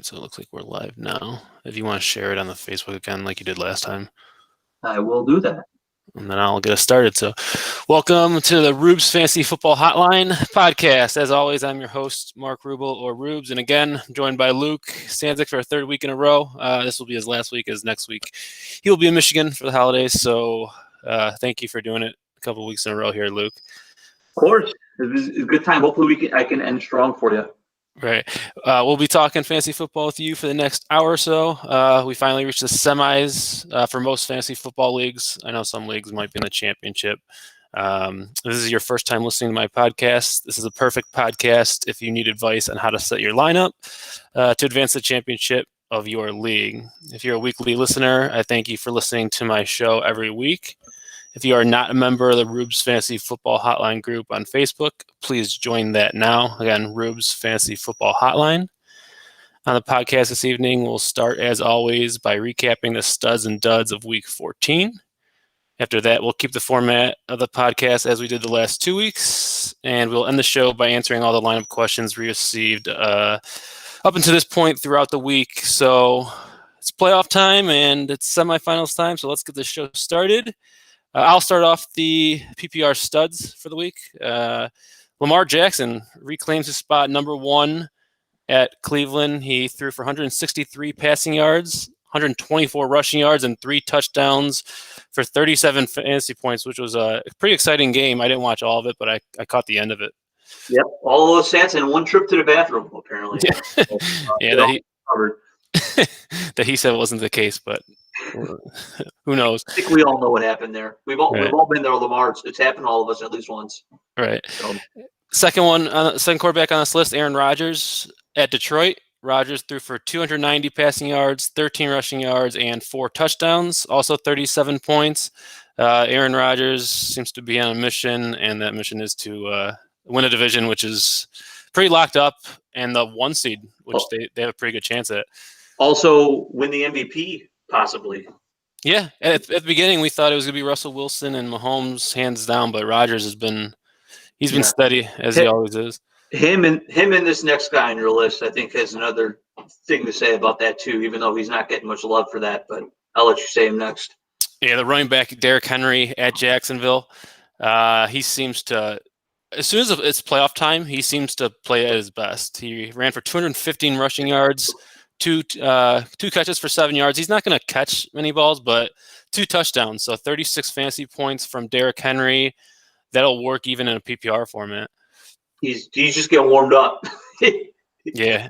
so it looks like we're live now. If you want to share it on the Facebook again like you did last time. I will do that. And then I'll get us started. So welcome to the Rubes Fantasy Football Hotline podcast. As always, I'm your host, Mark Rubel, or Rubes. And again, joined by Luke Stanzik for a third week in a row. This will be his last week, as next week he will be in Michigan for the holidays. So thank you for doing it a couple of weeks in a row here, Luke. Of course. It was a good time. Hopefully I can end strong for you. Right. We'll be talking fantasy football with you for the next hour or so. We finally reached the semis for most fantasy football leagues. I know some leagues might be in the championship. This is your first time listening to my podcast. This is a perfect podcast if you need advice on how to set your lineup to advance the championship of your league. If you're a weekly listener, I thank you for listening to my show every week. If you are not a member of the Rubes Fantasy Football Hotline group on Facebook, please join that now. Again, Rubes Fantasy Football Hotline. On the podcast this evening, we'll start, as always, by recapping the studs and duds of Week 14. After that, we'll keep the format of the podcast as we did the last 2 weeks, and we'll end the show by answering all the lineup questions we received up until this point throughout the week. So it's playoff time, and it's semifinals time, so let's get the show started. I'll start off the PPR studs for the week. Lamar Jackson reclaims his spot number one at Cleveland. He threw for 163 passing yards, 124 rushing yards, and 3 touchdowns for 37 fantasy points, which was a pretty exciting game. I didn't watch all of it, but I caught the end of it. Yep, all those stats and one trip to the bathroom, apparently. That he said wasn't the case, but who knows? I think we all know what happened there. We've all been there, Lamar. It's happened to all of us at least once. Right. So. Second quarterback on this list, Aaron Rodgers at Detroit. Rodgers threw for 290 passing yards, 13 rushing yards, and 4 touchdowns, also 37 points. Aaron Rodgers seems to be on a mission, and that mission is to win a division, which is pretty locked up, and the 1 seed, which they have a pretty good chance at. Also win the MVP, possibly. Yeah, at the beginning we thought it was going to be Russell Wilson and Mahomes hands down, but Rodgers has been steady as he always is. Him and this next guy on your list, I think, has another thing to say about that too, even though he's not getting much love for that. But I'll let you say him next. Yeah, the running back Derrick Henry at Jacksonville. He seems to, as soon as it's playoff time, he seems to play at his best. He ran for 215 rushing yards. Two catches for 7 yards. He's not going to catch many balls, but 2 touchdowns. So 36 fantasy points from Derrick Henry. That'll work even in a PPR format. He's just getting warmed up. Yeah.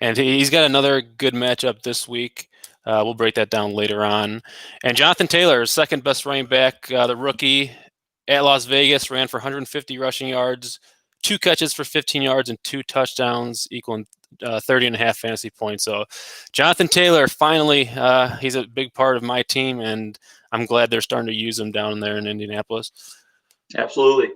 And he's got another good matchup this week. We'll break that down later on. And Jonathan Taylor, second best running back, the rookie at Las Vegas, ran for 150 rushing yards, 2 catches for 15 yards, and 2 touchdowns, equaling 30.5 fantasy points. So Jonathan Taylor, finally, he's a big part of my team, and I'm glad they're starting to use him down there in Indianapolis. Absolutely.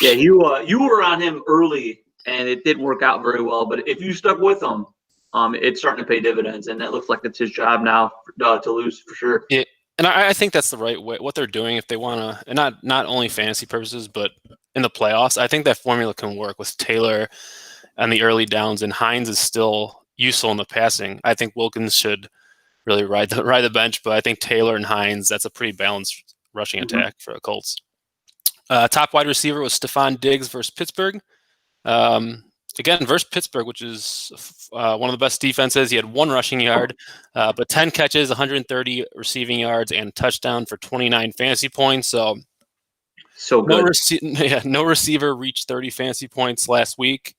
Yeah, you were on him early, and it didn't work out very well. But if you stuck with him, it's starting to pay dividends, and that looks like it's his job now to lose for sure. Yeah, and I think that's the right way. What they're doing, if they want to, and not only fantasy purposes, but in the playoffs, I think that formula can work with Taylor on the early downs, and Hines is still useful in the passing. I think Wilkins should really ride the bench, but I think Taylor and Hines, that's a pretty balanced rushing attack for the Colts. Top wide receiver was Stephon Diggs versus Pittsburgh. Again, versus Pittsburgh, which is one of the best defenses. He had 1 rushing yard, but 10 catches, 130 receiving yards, and a touchdown for 29 fantasy points. So good. No receiver reached 30 fantasy points last week.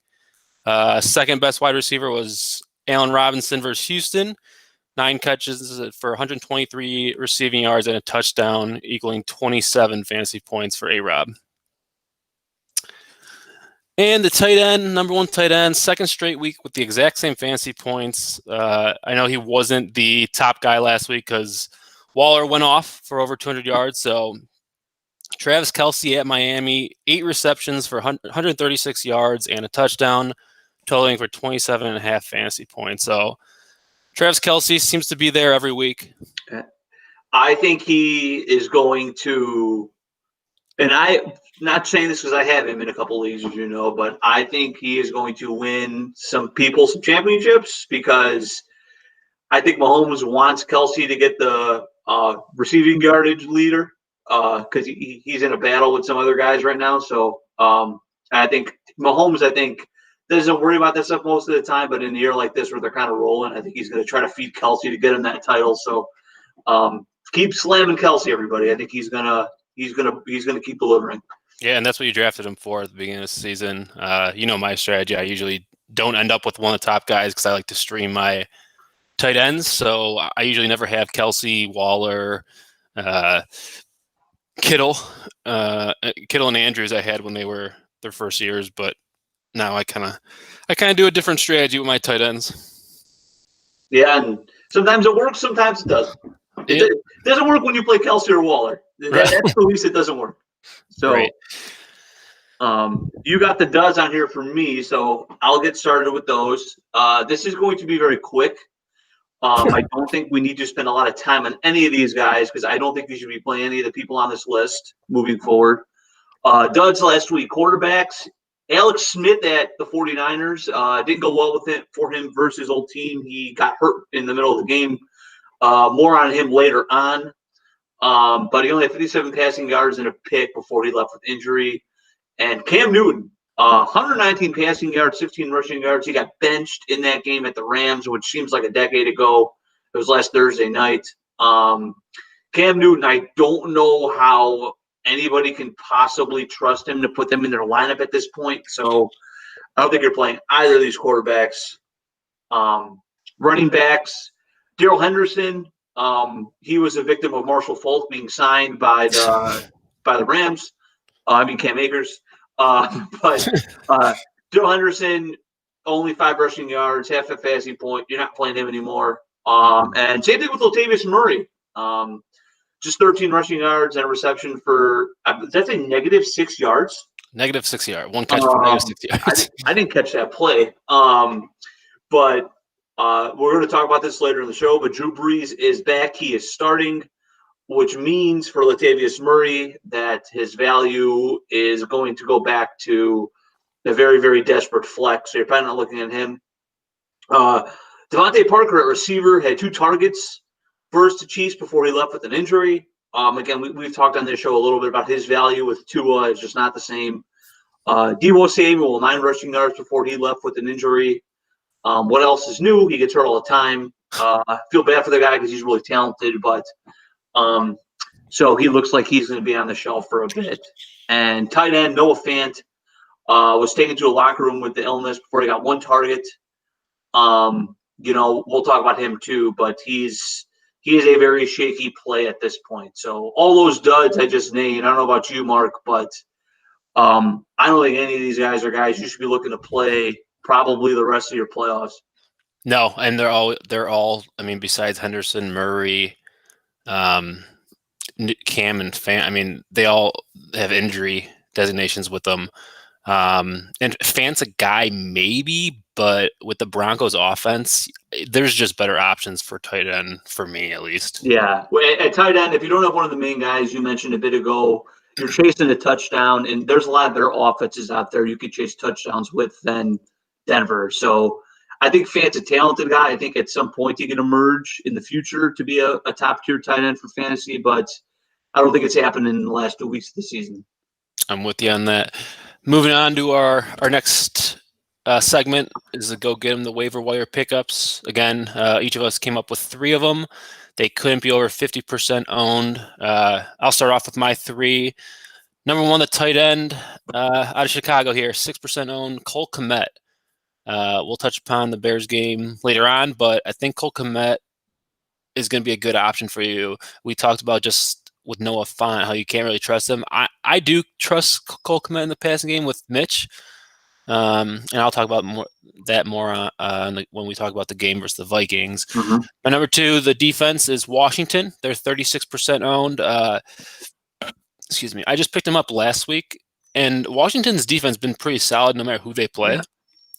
Second best wide receiver was Allen Robinson versus Houston. 9 catches for 123 receiving yards and a touchdown, equaling 27 fantasy points for A-Rob. And the tight end, number 1 tight end, second straight week with the exact same fantasy points. I know he wasn't the top guy last week because Waller went off for over 200 yards. So Travis Kelce at Miami, 8 receptions for 136 yards and a touchdown, totaling for 27.5 fantasy points. So Travis Kelce seems to be there every week. I think he is going to, and not saying this because I have him in a couple leagues, as you know, but I think he is going to win some championships because I think Mahomes wants Kelsey to get the receiving yardage leader because he's in a battle with some other guys right now. So I think Mahomes, doesn't worry about that stuff most of the time. But in a year like this where they're kind of rolling, I think he's going to try to feed Kelsey to get him that title. So keep slamming Kelsey, everybody. I think he's gonna keep delivering. Yeah, and that's what you drafted him for at the beginning of the season. My strategy. I usually don't end up with one of the top guys because I like to stream my tight ends. So I usually never have Kelsey, Waller, Kittle and Andrews I had when they were their first years, but now I kind of do a different strategy with my tight ends. Yeah, and sometimes it works, sometimes it doesn't. It doesn't work when you play Kelsey or Waller. That's the least it doesn't work. So, right. You got the does on here for me, so I'll get started with those. This is going to be very quick. I don't think we need to spend a lot of time on any of these guys because I don't think we should be playing any of the people on this list moving forward. Duds last week, quarterbacks. Alex Smith at the 49ers didn't go well for him versus his old team. He got hurt in the middle of the game. More on him later on. But he only had 57 passing yards and a pick before he left with injury. And Cam Newton, 119 passing yards, 16 rushing yards. He got benched in that game at the Rams, which seems like a decade ago. It was last Thursday night. Cam Newton, I don't know how anybody can possibly trust him to put them in their lineup at this point. So I don't think you're playing either of these quarterbacks. Running backs, Darrell Henderson. He was a victim of Marshall Faulk being signed by the Rams. Cam Akers. But Darrell Henderson, only 5 rushing yards, half a passing point. You're not playing him anymore. And same thing with Latavius Murray. Just 13 rushing yards and a reception for that's a -6 yards. -6 yards. One catch for -6 yards. I didn't catch that play. But we're going to talk about this later in the show. But Drew Brees is back. He is starting, which means for Latavius Murray that his value is going to go back to a very, very desperate flex. So you're probably not looking at him. Devontae Parker at receiver had 2 targets versus the Chiefs before he left with an injury. Again, we've talked on this show a little bit about his value with Tua. It's just not the same. Deebo Samuel, 9 rushing yards before he left with an injury. What else is new? He gets hurt all the time. I feel bad for the guy because he's really talented, but so he looks like he's going to be on the shelf for a bit. And tight end Noah Fant was taken to a locker room with the illness before he got 1 target. We'll talk about him too, but he is a very shaky play at this point. So all those duds I just named, I don't know about you, Mark, but I don't think any of these guys are guys you should be looking to play probably the rest of your playoffs. No, and they're all. I mean, besides Henderson, Murray, Cam, and Fant. I mean, they all have injury designations with them. And Fant's a guy maybe, but with the Broncos offense, there's just better options for tight end for me at least. Yeah, at tight end, if you don't have one of the main guys you mentioned a bit ago, you're chasing a touchdown, and there's a lot of better offenses out there you could chase touchdowns with than Denver. So I think Fant's a talented guy. I think at some point he can emerge in the future to be a top-tier tight end for fantasy, but I don't think it's happened in the last 2 weeks of the season. I'm with you on that. Moving on to our next segment is the go get them the waiver wire pickups. Again, each of us came up with 3 of them. They couldn't be over 50% owned. I'll start off with my 3. Number 1, the tight end out of Chicago here, 6% owned, Cole Kmet. We'll touch upon the Bears game later on, but I think Cole Kmet is going to be a good option for you. We talked about just with Noah Fant, how you can't really trust him. I do trust Cole Kmet in the passing game with Mitch. And I'll talk about more when we talk about the game versus the Vikings. Mm-hmm. My number 2, the defense is Washington. They're 36% owned. Excuse me. I just picked them up last week, and Washington's defense has been pretty solid no matter who they play. Yeah.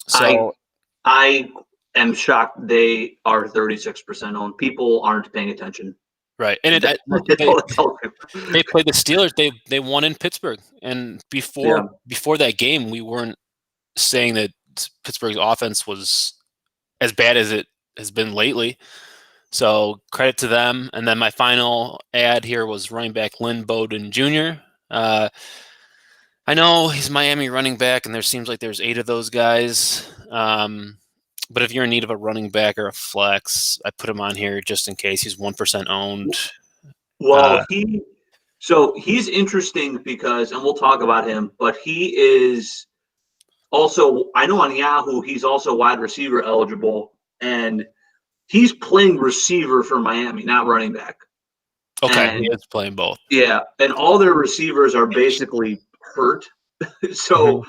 So I am shocked they are 36% owned. People aren't paying attention. Right, and look, That's all it tells you. they played the Steelers. They won in Pittsburgh, and before that game, we weren't saying that Pittsburgh's offense was as bad as it has been lately. So credit to them. And then my final ad here was running back Lynn Bowden Jr. I know he's Miami running back, and there seems like there's 8 of those guys. But if you're in need of a running back or a flex, I put him on here just in case. He's 1% owned. Well, he's interesting because, and we'll talk about him, but he is also, I know on Yahoo, he's also wide receiver eligible, and he's playing receiver for Miami, not running back. Okay, and, he is playing both. Yeah, and all their receivers are basically hurt. So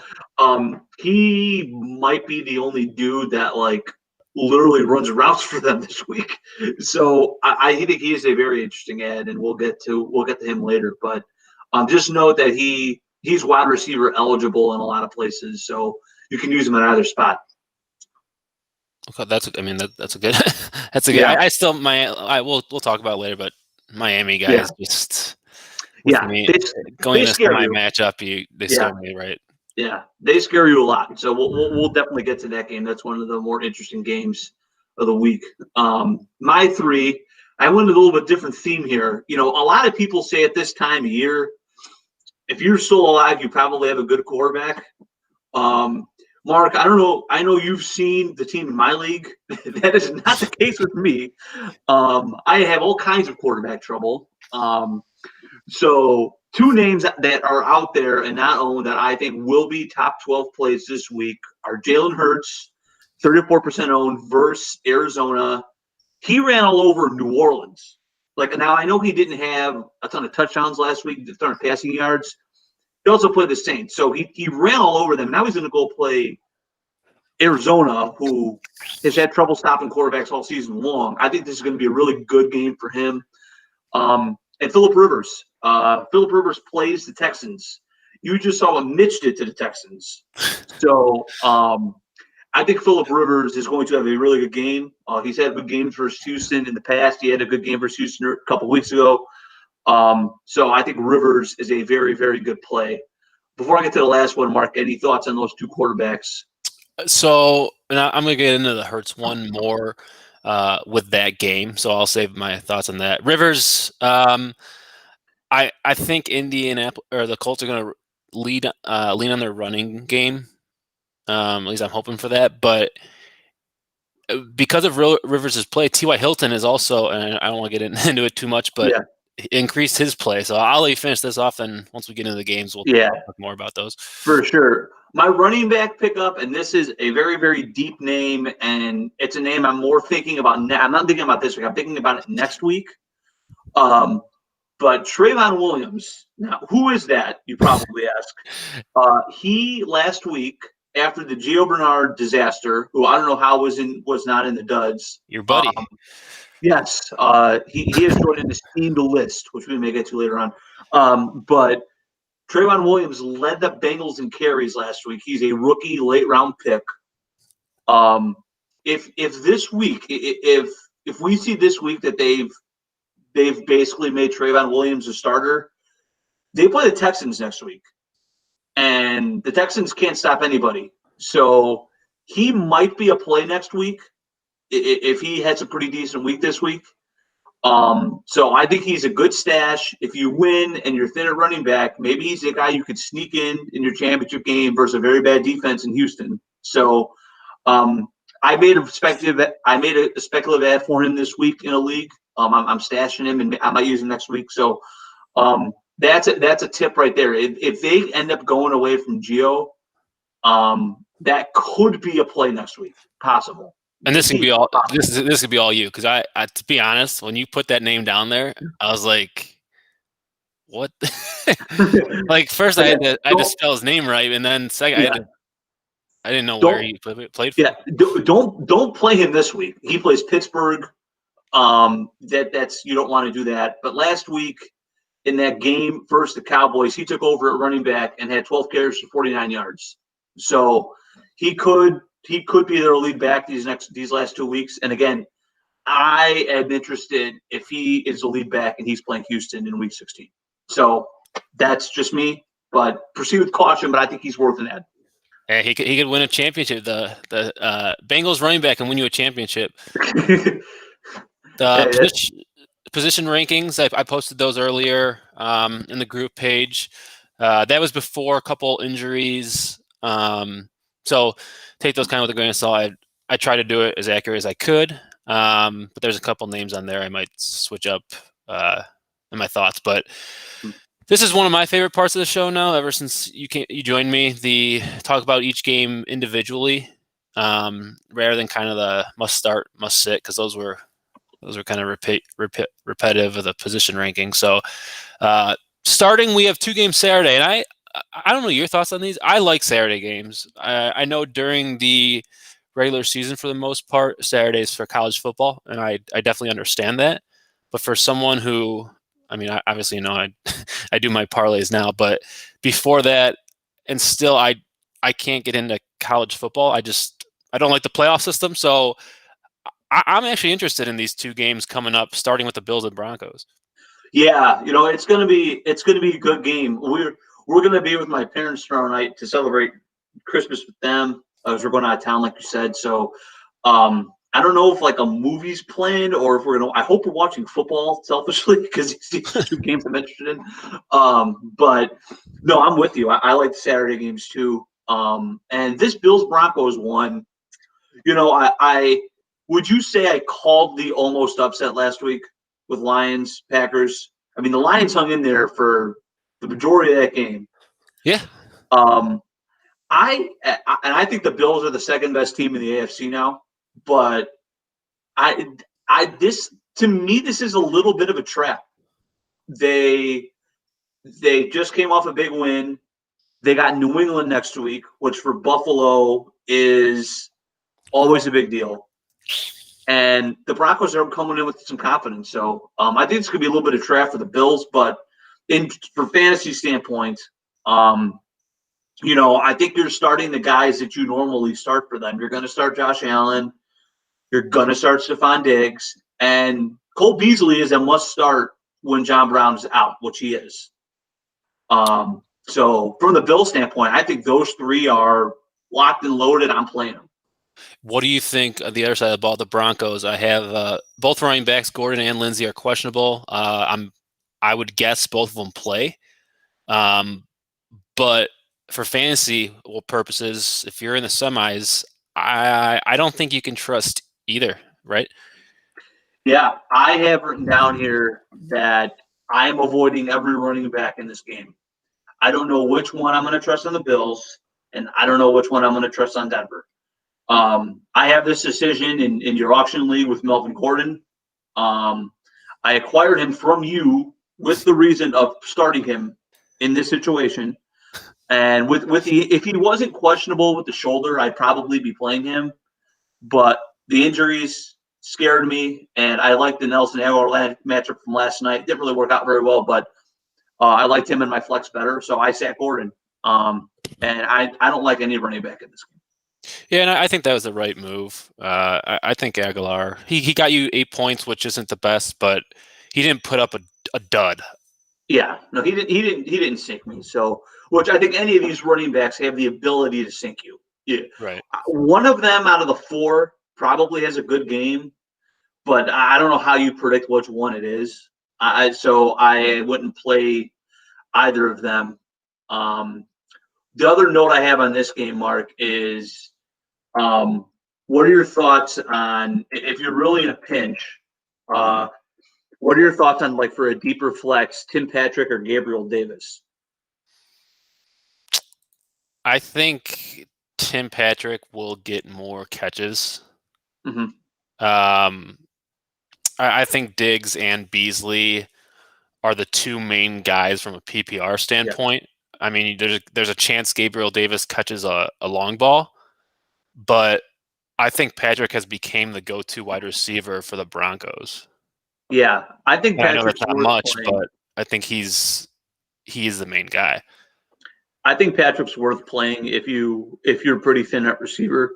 he might be the only dude that like literally runs routes for them this week. So I think he is a very interesting ad, and we'll get to him later. But just note that he's wide receiver eligible in a lot of places, so you can use him at either spot. Okay, that's a good that's a good. Yeah. We'll talk about it later, but Miami guys just going into my matchup, they scare me, right? Yeah, they scare you a lot. So we'll definitely get to that game. That's one of the more interesting games of the week. My 3, I went a little bit different theme here. You know, a lot of people say at this time of year, if you're still alive, you probably have a good quarterback. Mark, I don't know. I know you've seen the team in my league. That is not the case with me. I have all kinds of quarterback trouble. So 2 names that are out there and not owned that I think will be top 12 plays this week are Jalen Hurts, 34% owned versus Arizona. He ran all over New Orleans. Like, now I know he didn't have a ton of touchdowns last week, a ton of passing yards. He also played the Saints. So he ran all over them. Now he's going to go play Arizona, who has had trouble stopping quarterbacks all season long. I think this is going to be a really good game for him. And Phillip Rivers. Phillip Rivers plays the Texans. You just saw what Mitch did to the Texans. So I think Phillip Rivers is going to have a really good game. He's had good games versus Houston in the past. He had a good game versus Houston a couple weeks ago. So I think Rivers is a very, very good play. Before I get to the last one, Mark, any thoughts on those 2 quarterbacks? So, and I'm going to get into the Hurts one more with that game. So I'll save my thoughts on that. Rivers, I think Indianapolis or the Colts are going to lean on their running game. At least I'm hoping for that. But because of Rivers' play, T.Y. Hilton is also, and I don't want to get into it too much, but increased his play. So I'll let you finish this off, and once we get into the games, we'll talk more about those. For sure. My running back pickup, and this is a very, very deep name, and it's a name I'm more thinking about now. I'm not thinking about this week. I'm thinking about it next week. But Trayvon Williams, now who is that, you probably ask? He last week, after the Gio Bernard disaster, who I don't know how was not in the duds. Your buddy. Yes. He is joined in the steamed list, which we may get to later on. But Trayvon Williams led the Bengals in carries last week. He's a rookie late round pick. If this week, if we see this week that they've basically made Trayvon Williams a starter, they play the Texans next week, and the Texans can't stop anybody. So he might be a play next week if he has a pretty decent week this week. So I think he's a good stash. If you win and you're thin at running back, maybe he's a guy you could sneak in your championship game versus a very bad defense in Houston. So I made a speculative ad for him this week in a league. I'm stashing him, and I might use him next week. So that's a tip right there. If they end up going away from Gio, that could be a play next week, possible. And this could be all. This could be all you, because I to be honest, when you put that name down there, I was like, "What?" Like first, I had to spell his name right, and then second, I didn't know where he played for. Yeah, don't play him this week. He plays Pittsburgh. That's you don't want to do that. But last week in that game versus the Cowboys, he took over at running back and had 12 carries for 49 yards. So he could be their lead back these last 2 weeks. And again, I am interested if he is the lead back and he's playing Houston in Week 16. So that's just me, but proceed with caution. But I think he's worth an ad. Yeah, he could win a championship. The Bengals running back can win you a championship. The position rankings, I posted those earlier in the group page. That was before a couple injuries. So take those kind of with a grain of salt. I try to do it as accurate as I could. But there's a couple names on there I might switch up in my thoughts. But this is one of my favorite parts of the show now, ever since you joined me. The talk about each game individually, rather than kind of the must start, must sit, because those were kind of repetitive of the position ranking. So starting, we have 2 games Saturday, and I don't know your thoughts on these. I like Saturday games. I know during the regular season, for the most part, Saturdays for college football, and I definitely understand that. But for someone who, I mean, I obviously I do my parlays now, but before that, and still I can't get into college football. I don't like the playoff system. So I'm actually interested in these 2 games coming up, starting with the Bills and Broncos. Yeah, it's gonna be a good game. We're gonna be with my parents tomorrow night to celebrate Christmas with them, as we're going out of town, like you said. So I don't know if like a movie's planned or if we're gonna. I hope we're watching football selfishly because these 2 games I'm interested in. But no, I'm with you. I like the Saturday games too. And this Bills Broncos one, I would you say I called the almost upset last week with Lions Packers? I mean, the Lions hung in there for the majority of that game. Yeah. I think the Bills are the second best team in the AFC now, but to me this is a little bit of a trap. They just came off a big win. They got New England next week, which for Buffalo is always a big deal. And the Broncos are coming in with some confidence. So I think it's going to be a little bit of trap for the Bills, but for fantasy standpoint, I think you're starting the guys that you normally start for them. You're going to start Josh Allen. You're going to start Stephon Diggs. And Cole Beasley is a must start when John Brown's out, which he is. So from the Bills standpoint, I think those 3 are locked and loaded. I'm playing them. What do you think of the other side of the ball, the Broncos? I have both running backs, Gordon and Lindsey, are questionable. I would guess both of them play. But for fantasy purposes, if you're in the semis, I don't think you can trust either, right? Yeah, I have written down here that I am avoiding every running back in this game. I don't know which one I'm going to trust on the Bills, and I don't know which one I'm going to trust on Denver. I have this decision in your auction league with Melvin Gordon. I acquired him from you with the reason of starting him in this situation. And if he wasn't questionable with the shoulder, I'd probably be playing him. But the injuries scared me, and I liked the Nelson Aguilar matchup from last night. Didn't really work out very well, but I liked him in my flex better, so I sat Gordon. And I don't like any running back in this game. Yeah, and I think that was the right move. I think Aguilar, he got you 8 points, which isn't the best, but he didn't put up a dud. Yeah, no, he didn't sink me. So, which I think any of these running backs have the ability to sink you. Yeah, right. One of them out of the 4 probably has a good game, but I don't know how you predict which one it is. So I wouldn't play either of them. The other note I have on this game, Mark, is what are your thoughts on if you're really in a pinch? What are your thoughts on, like, for a deeper flex, Tim Patrick or Gabriel Davis? I think Tim Patrick will get more catches. Mm-hmm. I think Diggs and Beasley are the 2 main guys from a PPR standpoint. Yeah. I mean, there's a chance Gabriel Davis catches a long ball, but I think Patrick has become the go-to wide receiver for the Broncos. Yeah, I think Patrick's, I know that's not much, but I think he's the main guy. I think Patrick's worth playing if you're pretty thin at receiver.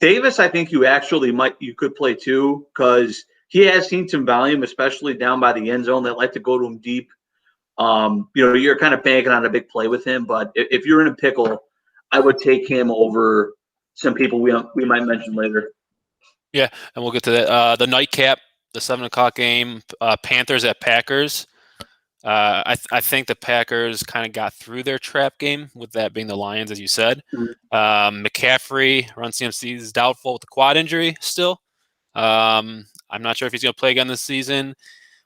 Davis, I think you could play too, because he has seen some volume, especially down by the end zone. That like to go to him deep. You're kind of banking on a big play with him, but if you're in a pickle, I would take him over some people we might mention later. Yeah, and we'll get to that. The nightcap, the 7 o'clock game, Panthers at Packers. I think the Packers kind of got through their trap game, with that being the Lions, as you said. McCaffrey, run CMC, is doubtful with the quad injury still. I'm not sure if he's going to play again this season.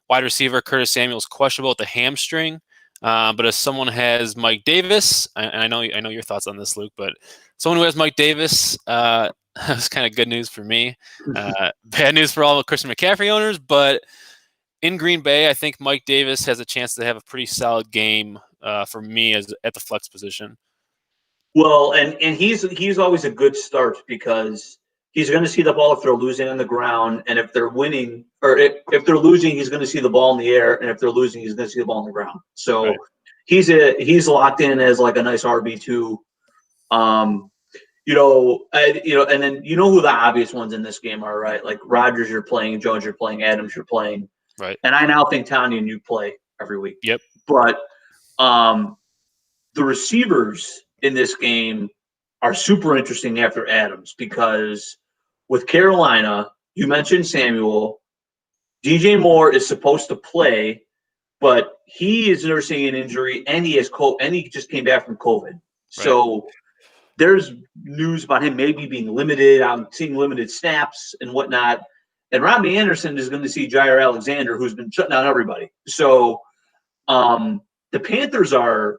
Wide receiver Curtis Samuel is questionable with the hamstring. But if someone has Mike Davis, I know your thoughts on this, Luke, but someone who has Mike Davis, that's kind of good news for me. Bad news for all the Christian McCaffrey owners, but in Green Bay, I think Mike Davis has a chance to have a pretty solid game for me at the flex position. Well, and he's always a good start, because he's going to see the ball if they're losing on the ground, and if they're winning, or if they're losing, he's going to see the ball in the air, and if they're losing, he's going to see the ball on the ground. So right. He's locked in as like a nice RB2. And then who the obvious ones in this game are, right? Like Rodgers, you're playing, Jones, you're playing, Adams, you're playing, right? And I now think Tanyan, you play every week. Yep. But the receivers in this game are super interesting after Adams, because with Carolina, you mentioned Samuel, DJ Moore is supposed to play, but he is nursing an injury, and he just came back from COVID. Right. So there's news about him maybe being limited. I'm seeing limited snaps and whatnot. And Robbie Anderson is going to see Jair Alexander, who's been shutting down everybody. So the Panthers are,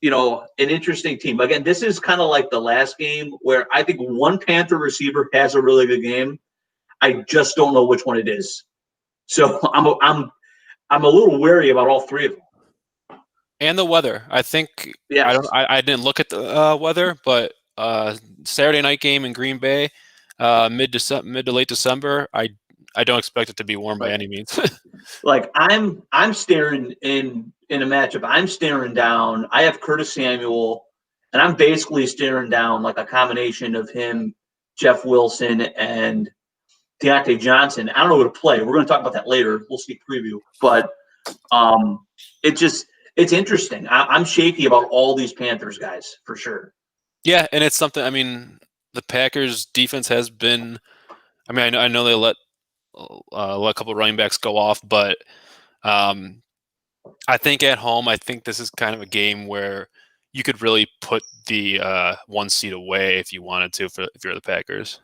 an interesting team. Again, this is kind of like the last game where I think one Panther receiver has a really good game. I just don't know which one it is. So I'm a little wary about all three of them. And the weather, I think. Yeah. I didn't look at the weather, but Saturday night game in Green Bay, mid to late December. I don't expect it to be warm by any means. Like I'm staring in a matchup. I'm staring down. I have Curtis Samuel, and I'm basically staring down like a combination of him, Jeff Wilson, and Deontay Johnson. I don't know who to play. We're going to talk about that later. We'll see preview, but it's interesting. I'm shaky about all these Panthers guys for sure. Yeah, and it's something. I mean, the Packers defense has been. I mean, I know they let a couple of running backs go off, but I think at home, I think this is kind of a game where you could really put the 1 seed away if you wanted to, if you're the Packers.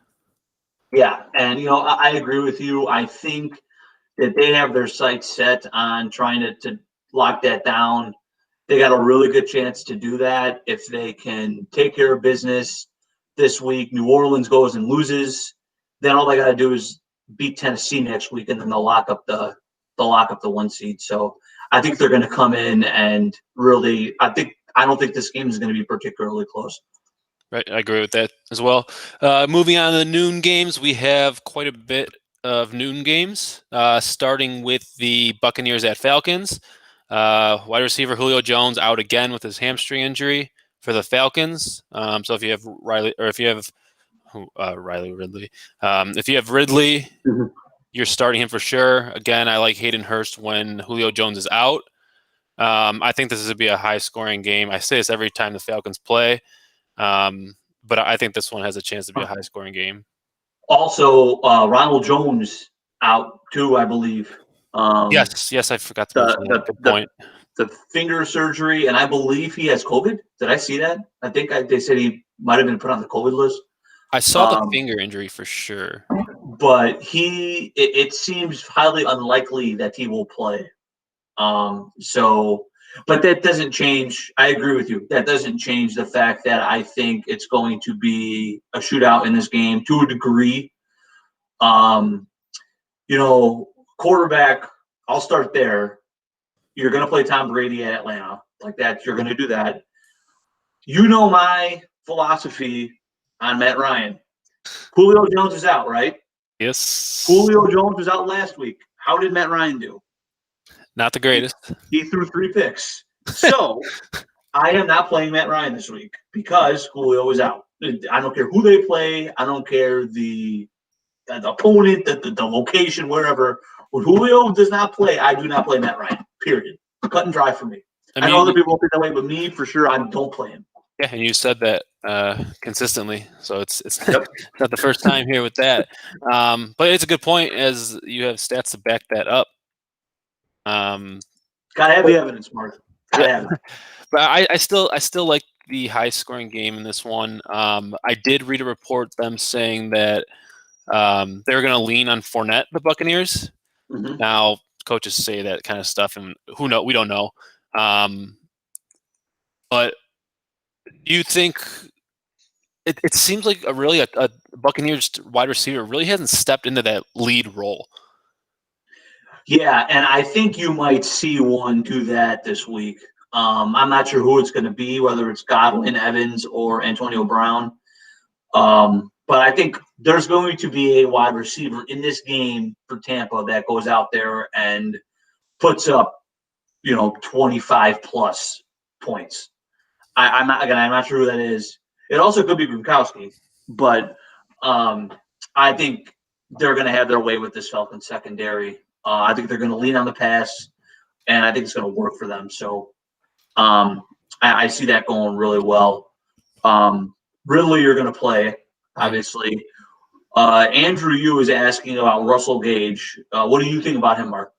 Yeah, and I agree with you. I think that they have their sights set on trying to lock that down. They got a really good chance to do that if they can take care of business this week. New Orleans goes and loses, then all they got to do is beat Tennessee next week, and then they'll lock up the 1 seed. So I think they're going to come in and really. I don't think this game is going to be particularly close. Right, I agree with that as well. Moving on to the noon games, we have quite a bit of noon games, starting with the Buccaneers at Falcons. Wide receiver Julio Jones out again with his hamstring injury for the Falcons. So if you have Riley Ridley, if you have Ridley, you're starting him for sure. Again, I like Hayden Hurst when Julio Jones is out. I think this is going to be a high-scoring game. I say this every time the Falcons play. But I think this one has a chance to be a high-scoring game. Also, Ronald Jones out too, I believe. Yes, I forgot to mention that. Good point. The finger surgery, and I believe he has COVID. Did I see that? I think they said he might have been put on the COVID list. I saw the finger injury for sure. But it seems highly unlikely that he will play. But that doesn't change. I agree with you. That doesn't change the fact that I think it's going to be a shootout in this game to a degree. Quarterback, I'll start there. You're going to play Tom Brady at Atlanta like that. You're going to do that. My philosophy on Matt Ryan. Julio Jones is out, right? Yes. Julio Jones was out last week. How did Matt Ryan do? Not the greatest. He threw 3 picks. So I am not playing Matt Ryan this week because Julio is out. I don't care who they play. I don't care the opponent, the location, wherever. When Julio does not play, I do not play Matt Ryan. Period. Cut and dry for me. I know other people won't think that way, but me, for sure, I don't play him. Yeah, and you said that consistently, so it's yep. Not the first time here with that. But it's a good point, as you have stats to back that up. Gotta have the evidence, Mark. Gotta have it. But I still like the high scoring game in this one. I did read a report them saying that they're going to lean on Fournette, the Buccaneers. Mm-hmm. Now, coaches say that kind of stuff, and who knows? We don't know. But do you think it seems like a Buccaneers wide receiver really hasn't stepped into that lead role? Yeah, and I think you might see one do that this week. I'm not sure who it's going to be, whether it's Godwin, Evans, or Antonio Brown. But I think there's going to be a wide receiver in this game for Tampa that goes out there and puts up, 25 plus points. I'm not sure who that is. It also could be Gronkowski, but I think they're going to have their way with this Falcons secondary. I think they're going to lean on the pass, and I think it's going to work for them. So I see that going really well. Ridley, you're going to play, obviously. Andrew Yu is asking about Russell Gage. What do you think about him, Mark?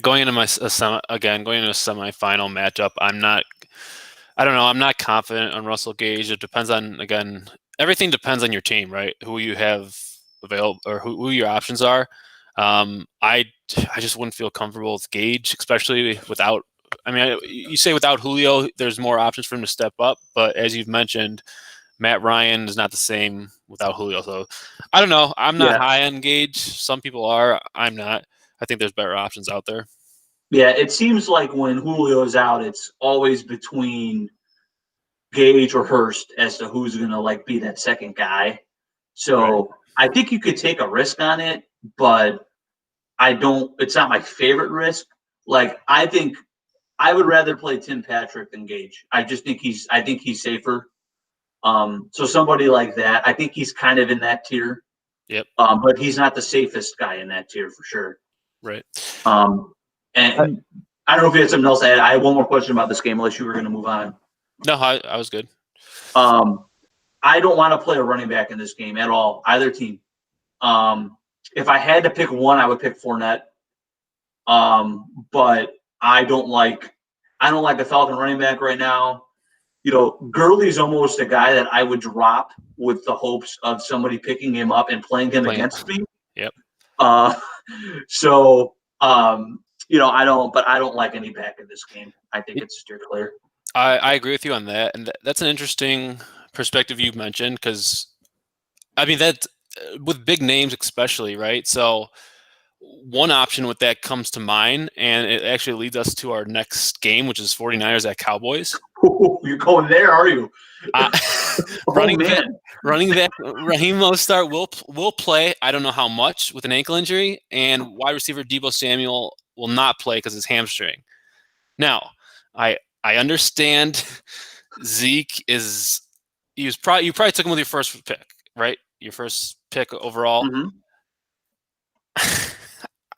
Going into a semifinal matchup, I'm not confident on Russell Gage. It depends on, everything depends on your team, right? Who you have available or who your options are. I just wouldn't feel comfortable with Gage, especially without. You say without Julio, there's more options for him to step up. But as you've mentioned, Matt Ryan is not the same without Julio. So I don't know. I'm not high on Gage. Some people are. I'm not. I think there's better options out there. Yeah, it seems like when Julio is out, it's always between Gage or Hurst as to who's going to be that second guy. So I think you could take a risk on it, but it's not my favorite risk. I think I would rather play Tim Patrick than Gage. I think he's safer. So somebody like that, I think he's kind of in that tier. Yep. But he's not the safest guy in that tier for sure. Right. And I don't know if you had something else to add. I have one more question about this game, unless you were going to move on. No, I was good. I don't want to play a running back in this game at all, either team. If I had to pick one, I would pick Fournette. But I don't like the Falcon running back right now. Gurley's almost a guy that I would drop with the hopes of somebody picking him up and playing him against me. Yep. I don't like any back in this game. I think it's steer clear. I agree with you on that, and that's an interesting perspective you mentioned, because that with big names especially, right? So one option with that comes to mind, and it actually leads us to our next game, which is 49ers at Cowboys. Ooh, you're going there, are you? Running back Raheem Mostert will play. I don't know how much with an ankle injury, and wide receiver Deebo Samuel will not play because his hamstring. Now, I understand Zeke you probably took him with your first pick, right? Your first pick overall. Mm-hmm.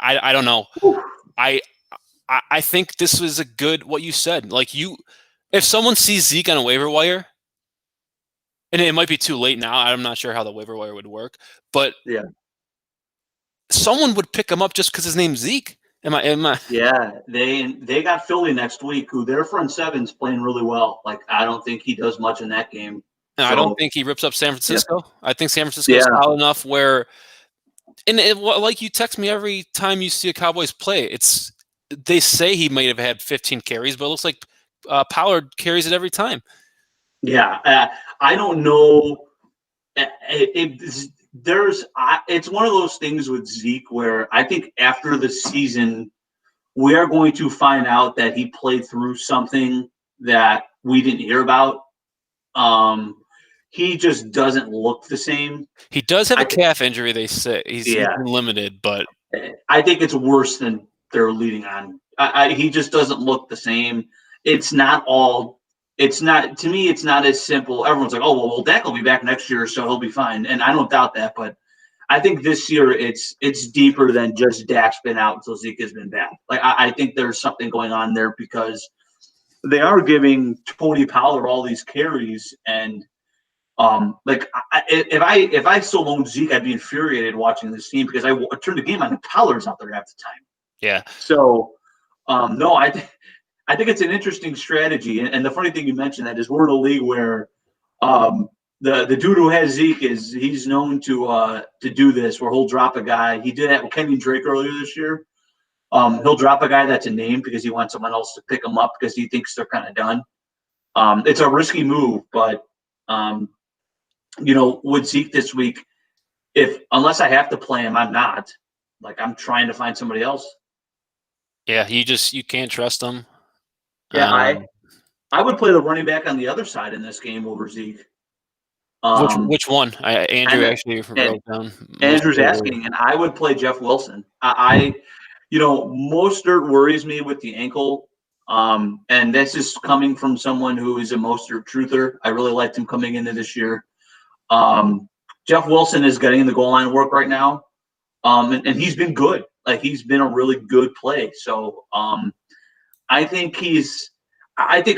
I don't know. Ooh. I think this was a good, what you said. If someone sees Zeke on a waiver wire, and it might be too late now, I'm not sure how the waiver wire would work, but someone would pick him up just because his name's Zeke. Am I? Yeah, they got Philly next week, who their front seven's playing really well. I don't think he does much in that game. No, I don't think he rips up San Francisco. Yeah. I think San Francisco is solid enough where, like you text me every time you see a Cowboys play, they say he might have had 15 carries, but it looks like Pollard carries it every time. Yeah, I don't know. It's one of those things with Zeke where I think after the season, we are going to find out that he played through something that we didn't hear about. He just doesn't look the same. He does have a calf injury, they say. He's limited, but I think it's worse than they're leading on. He just doesn't look the same. It's not all it's not, to me, it's not as simple. Everyone's like, oh, well, Dak will be back next year, so he'll be fine. And I don't doubt that. But I think this year it's deeper than just Dak's been out until Zeke has been back. Like, I think there's something going on there because they are giving Tony Pollard all these carries. And if I still owned Zeke, I'd be infuriated watching this team because I turned the game on and Pollard's out there half the time. Yeah. So, no, I think it's an interesting strategy. And the funny thing you mentioned that is we're in a league where the dude who has Zeke he's known to do this, where he'll drop a guy. He did that with Kenyon Drake earlier this year. He'll drop a guy that's a name because he wants someone else to pick him up because he thinks they're kind of done. It's a risky move, but with Zeke this week, unless I have to play him, I'm not. Like, I'm trying to find somebody else. Yeah, you can't trust him. Yeah, I would play the running back on the other side in this game over Zeke. Which one? Andrew actually wrote down. Andrew's asking, and I would play Jeff Wilson. Mostert worries me with the ankle, and this is coming from someone who is a Mostert truther. I really liked him coming into this year. Jeff Wilson is getting the goal line work right now, and he's been good. Like, he's been a really good play. So I think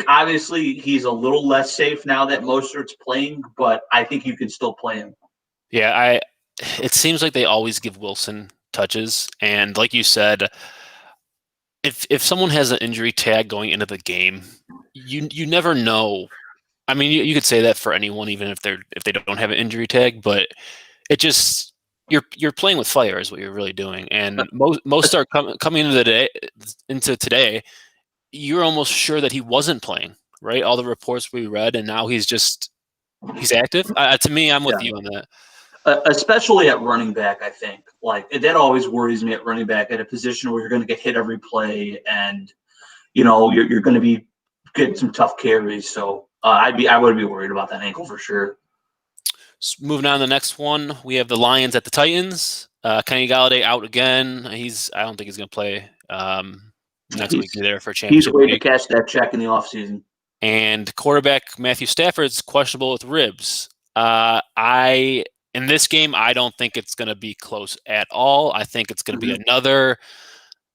obviously he's a little less safe now that Mostert's playing, but I think you can still play him. Yeah, it seems like they always give Wilson touches, and like you said, if someone has an injury tag going into the game, you never know. I mean, you could say that for anyone, even if they don't have an injury tag, but it just you're playing with fire is what you're really doing. And most start coming into today, you're almost sure that he wasn't playing, right? All the reports we read, and now he's active. To me, I'm with you on that. Especially at running back, I think. Like, that always worries me at running back, at a position where you're going to get hit every play, and you're going to be getting some tough carries. So I would be worried about that ankle for sure. So moving on to the next one, we have the Lions at the Titans. Kenny Golladay out again. I don't think he's going to play next week either for championship. He's waiting to catch that check in the offseason. And quarterback Matthew Stafford's questionable with ribs. In this game, I don't think it's going to be close at all. I think it's going to be another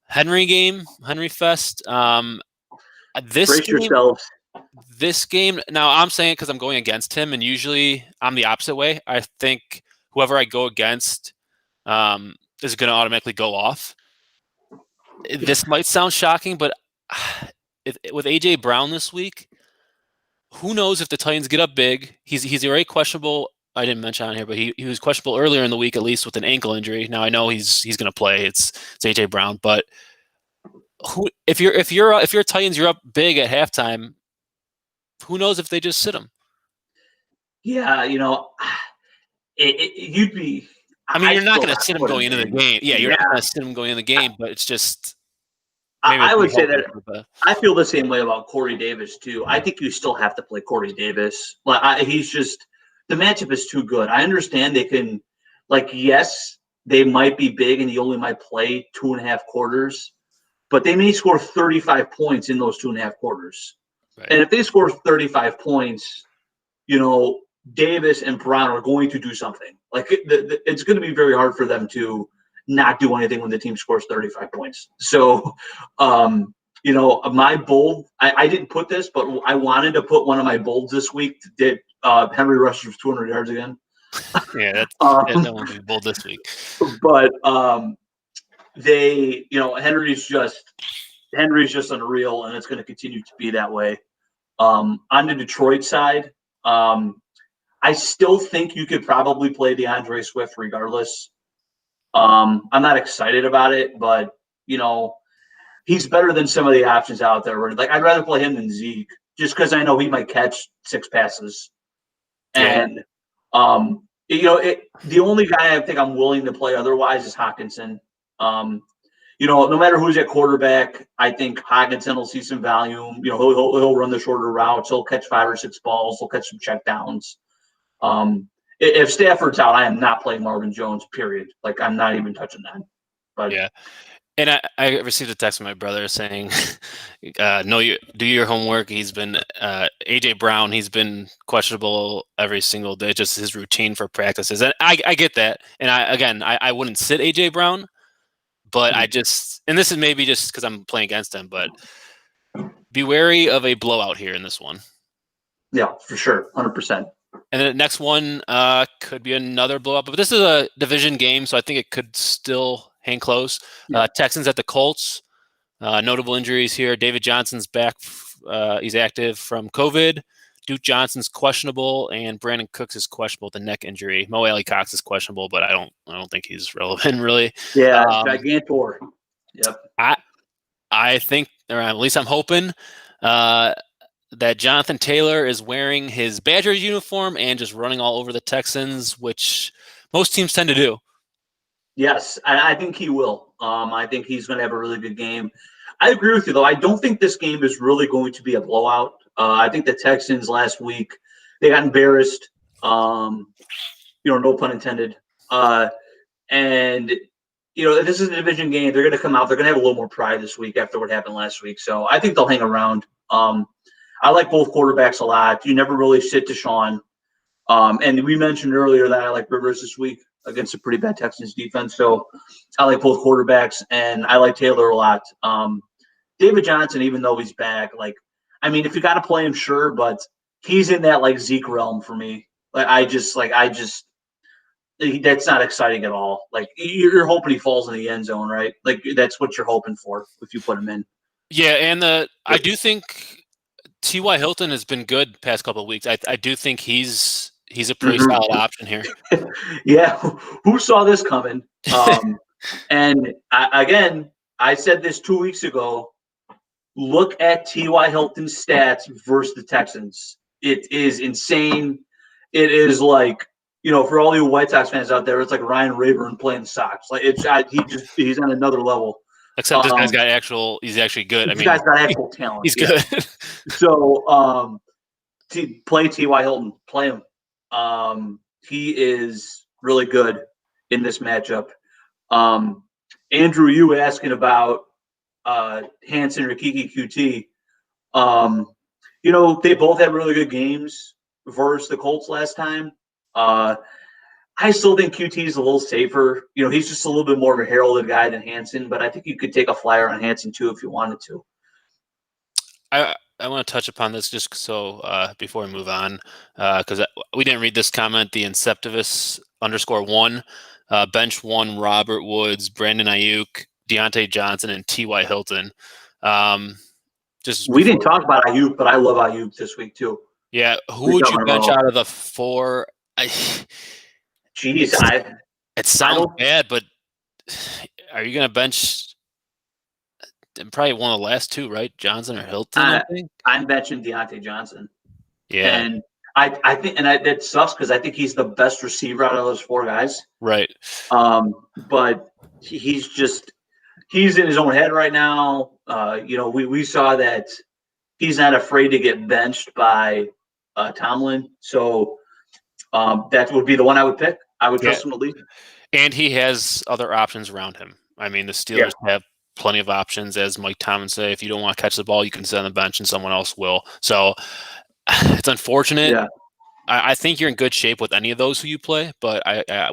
Henry game, Henry Fest. Brace yourselves. This game, now I'm saying it because I'm going against him, and usually I'm the opposite way. I think whoever I go against is going to automatically go off. This might sound shocking, but with A.J. Brown this week, who knows if the Titans get up big. He's already questionable. I didn't mention on here, but he was questionable earlier in the week, at least with an ankle injury. Now I know he's going to play. It's A.J. Brown, but if you're Titans, you're up big at halftime. Who knows if they just sit him? Yeah, you'd be. I mean, you're not going to sit him going into the game. Yeah, you're not going to sit him going into the game, but it's just. I would say that I feel the same way about Corey Davis too. I think you still have to play Corey Davis. He's just, the matchup is too good. I understand they can, yes, they might be big and he only might play 2.5 quarters, but they may score 35 points in those 2.5 quarters. Right. And if they score 35 points, Davis and Brown are going to do something. It's going to be very hard for them to not do anything when the team scores 35 points. So, my bold, I didn't put this, but I wanted to put one of my bolds this week. Did Henry rushes for 200 yards again? Yeah, that won't be bold this week. But Henry's just unreal, and it's going to continue to be that way. On the Detroit side, I still think you could probably play DeAndre Swift regardless. I'm not excited about it, but he's better than some of the options out there. I'd rather play him than Zeke, just because I know he might catch 6 passes. And the only guy I think I'm willing to play otherwise is Hockenson. No matter who's at quarterback, I think Hockenson will see some volume. He'll run the shorter routes. He'll catch 5 or 6 balls. He'll catch some checkdowns. If Stafford's out, I am not playing Marvin Jones, period. I'm not even touching that. But yeah. And I received a text from my brother saying, "No, you do your homework." He's been AJ Brown. He's been questionable every single day, just his routine for practices. And I get that. And I wouldn't sit AJ Brown, but I just, and this is maybe just because I'm playing against him, but be wary of a blowout here in this one. Yeah, for sure, 100%. And then the next one could be another blowout, but this is a division game, so I think it could still hang close. Yeah. Texans at the Colts. Notable injuries here. David Johnson's back. He's active from COVID. Duke Johnson's questionable, and Brandon Cooks is questionable with a neck injury. Mo Alley-Cox is questionable, but I don't think he's relevant really. Yeah, gigantor. Yep. I think, or at least I'm hoping, that Jonathan Taylor is wearing his Badgers uniform and just running all over the Texans, which most teams tend to do. Yes, I think he will. I think he's going to have a really good game. I agree with you, though. I don't think this game is really going to be a blowout. I think the Texans last week, they got embarrassed. No pun intended. And this is a division game. They're going to come out. They're going to have a little more pride this week after what happened last week. So I think they'll hang around. I like both quarterbacks a lot. You never really sit Deshaun. And we mentioned earlier that I like Rivers this week against a pretty bad Texans defense. So I like both quarterbacks, and I like Taylor a lot. David Johnson, even though he's back, if you got to play him, sure, but he's in that Zeke realm for me. That's not exciting at all. You're hoping he falls in the end zone, right? That's what you're hoping for if you put him in. Yeah, and I do think T.Y. Hilton has been good past couple of weeks. I do think he's a pretty solid option here. Yeah, who saw this coming? And I said this 2 weeks ago. Look at T.Y. Hilton's stats versus the Texans. It is insane. It is for all you White Sox fans out there, it's like Ryan Rayburn playing the Sox. He's on another level. Except this guy's got he's actually good. This guy's got actual talent. He's good. So, play T.Y. Hilton. Play him. He is really good in this matchup. Andrew, you asking about Hanson or Kiki QT. They both had really good games versus the Colts last time. I still think QT is a little safer. He's just a little bit more of a heralded guy than Hanson, but I think you could take a flyer on Hanson too if you wanted to. I want to touch upon this just so before we move on, because we didn't read this comment. The Inceptivus _1 bench 1 Robert Woods, Brandon Ayuk, Deontay Johnson, and T.Y. Hilton. We didn't talk about Ayuk, but I love Ayuk this week too. Yeah, who would you bench out of the 4? Jeez, it sounds bad, but are you going to bench probably one of the last 2, right? Johnson or Hilton, I think? I'm benching Deontay Johnson. Yeah. And I think that sucks because I think he's the best receiver out of those 4 guys. Right. But he's in his own head right now. We saw that he's not afraid to get benched by Tomlin. So that would be the one I would pick. I would trust him to lead. And he has other options around him. I mean, the Steelers have plenty of options, as Mike Tomlin say. If you don't want to catch the ball, you can sit on the bench and someone else will. So it's unfortunate. Yeah. I think you're in good shape with any of those who you play, but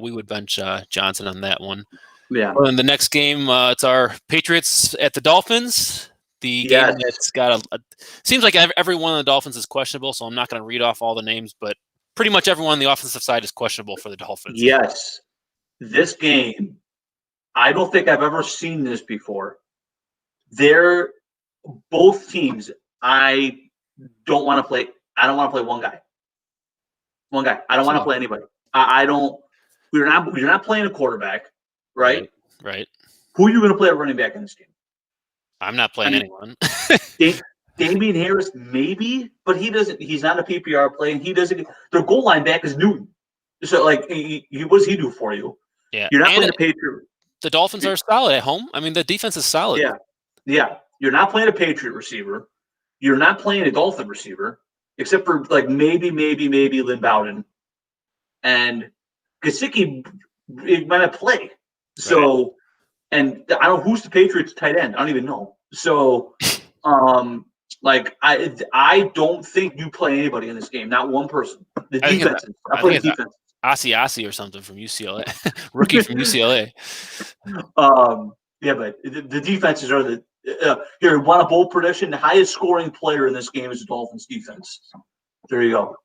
we would bench Johnson on that one. Yeah. Well, in the next game, it's our Patriots at the Dolphins. The game that's got seems like every one of the Dolphins is questionable, so I'm not going to read off all the names, but pretty much everyone on the offensive side is questionable for the Dolphins. Yes. This game, I don't think I've ever seen this before. They're both teams. I don't want to play. I don't want to play one guy. I don't want to play anybody. I don't. We're not playing a quarterback, right? Right. Who are you going to play at running back in this game? I'm not playing anyone. Damian Harris, maybe, but he doesn't. He's not a PPR play, and he doesn't. Their goal line back is Newton. So, what does he do for you? Yeah, you're not playing a Patriot. The Dolphins are solid at home. I mean, the defense is solid. Yeah. You're not playing a Patriot receiver. You're not playing a Dolphin receiver, except for maybe Lynn Bowden, and Gesicki might not play. So And I don't know who's the Patriots tight end. I don't even know. So, I don't think you play anybody in this game. Not one person. The defense. I play defense. Asi or something from UCLA, rookie from UCLA. Yeah, but the defenses are the here. Want a bold prediction? The highest scoring player in this game is the Dolphins defense. There you go.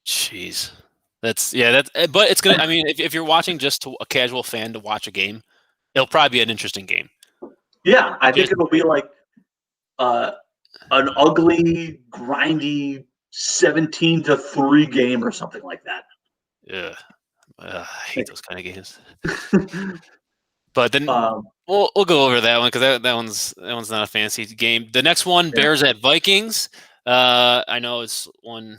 Jeez, but it's gonna. I mean, if you're watching just a casual fan to watch a game, it'll probably be an interesting game. Yeah, I think it'll be like an ugly, grindy 17-3 game or something like that. Yeah, I hate those kind of games. But then we'll go over that one because that one's not a fancy game. The next one, Bears at Vikings. I know it's one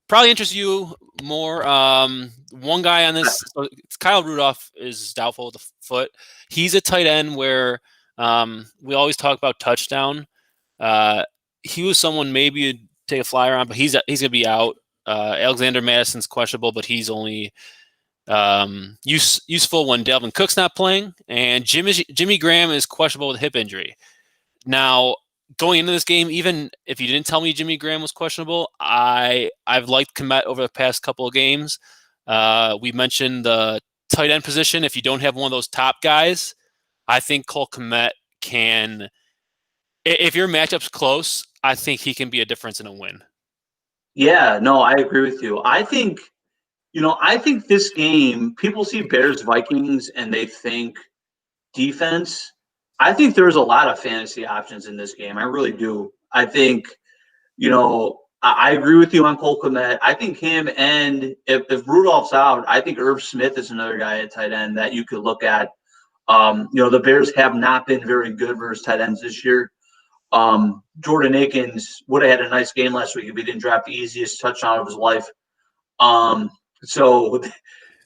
probably interests you more. One guy on this, so Kyle Rudolph is doubtful with the foot. He's a tight end where we always talk about touchdown. He was someone maybe you'd take a flyer on, but he's gonna be out. Alexander Madison's questionable, but he's only useful when Dalvin Cook's not playing, and Jimmy Graham is questionable with a hip injury. Now, going into this game, even if you didn't tell me Jimmy Graham was questionable, I've liked Kmet over the past couple of games. We mentioned the tight end position. If you don't have one of those top guys, I think Cole Kmet can. If your matchup's close, I think he can be a difference in a win. Yeah, no, I agree with you. I think this game, people see Bears Vikings and they think defense. I think there's a lot of fantasy options in this game. I really do. I think, I agree with you on Cole Kmet. I think him and if Rudolph's out, I think Irv Smith is another guy at tight end that you could look at. The Bears have not been very good versus tight ends this year. Jordan Akins would have had a nice game last week if he didn't drop the easiest touchdown of his life. So,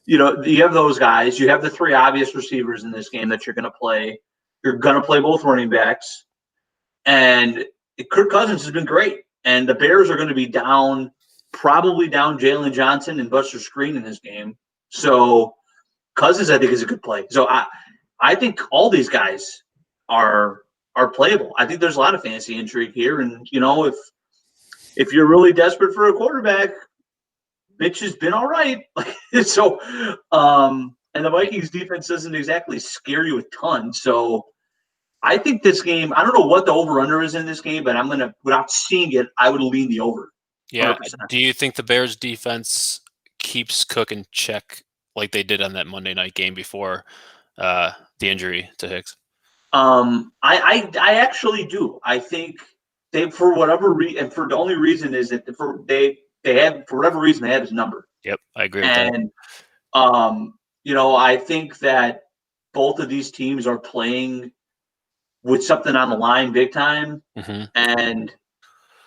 you have those guys. You have the three obvious receivers in this game that you're going to play. You're going to play both running backs. And Kirk Cousins has been great. And the Bears are going to be probably down Jalen Johnson and Buster Screen in this game. So, Cousins, I think, is a good play. So, I think all these guys are playable. I think there's a lot of fantasy intrigue here. And, if you're really desperate for a quarterback, Mitch has been all right. So, and the Vikings defense doesn't exactly scare you a ton. So I think this game, I don't know what the over-under is in this game, but without seeing it, I would lean the over. Yeah. 100%. Do you think the Bears defense keeps Cook in check like they did on that Monday night game before the injury to Hicks? I actually do. I think they, for whatever reason, and for the only reason is that they had, for whatever reason, they had his number. Yep, I agree with that. And, I think that both of these teams are playing with something on the line big time. Mm-hmm. And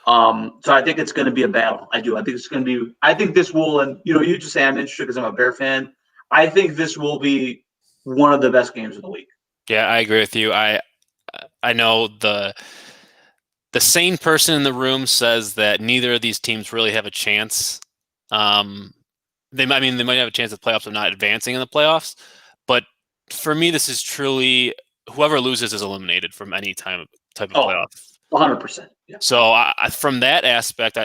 so I think it's going to be a battle. I do. I think it's going to be – I think this will – and, you just say I'm interested because I'm a Bear fan. I think this will be one of the best games of the week. Yeah, I agree with you. I know the sane person in the room says that neither of these teams really have a chance. They might have a chance at playoffs of not advancing in the playoffs, but for me, this is truly whoever loses is eliminated from any type of playoff. 100%. Yeah. So from that aspect,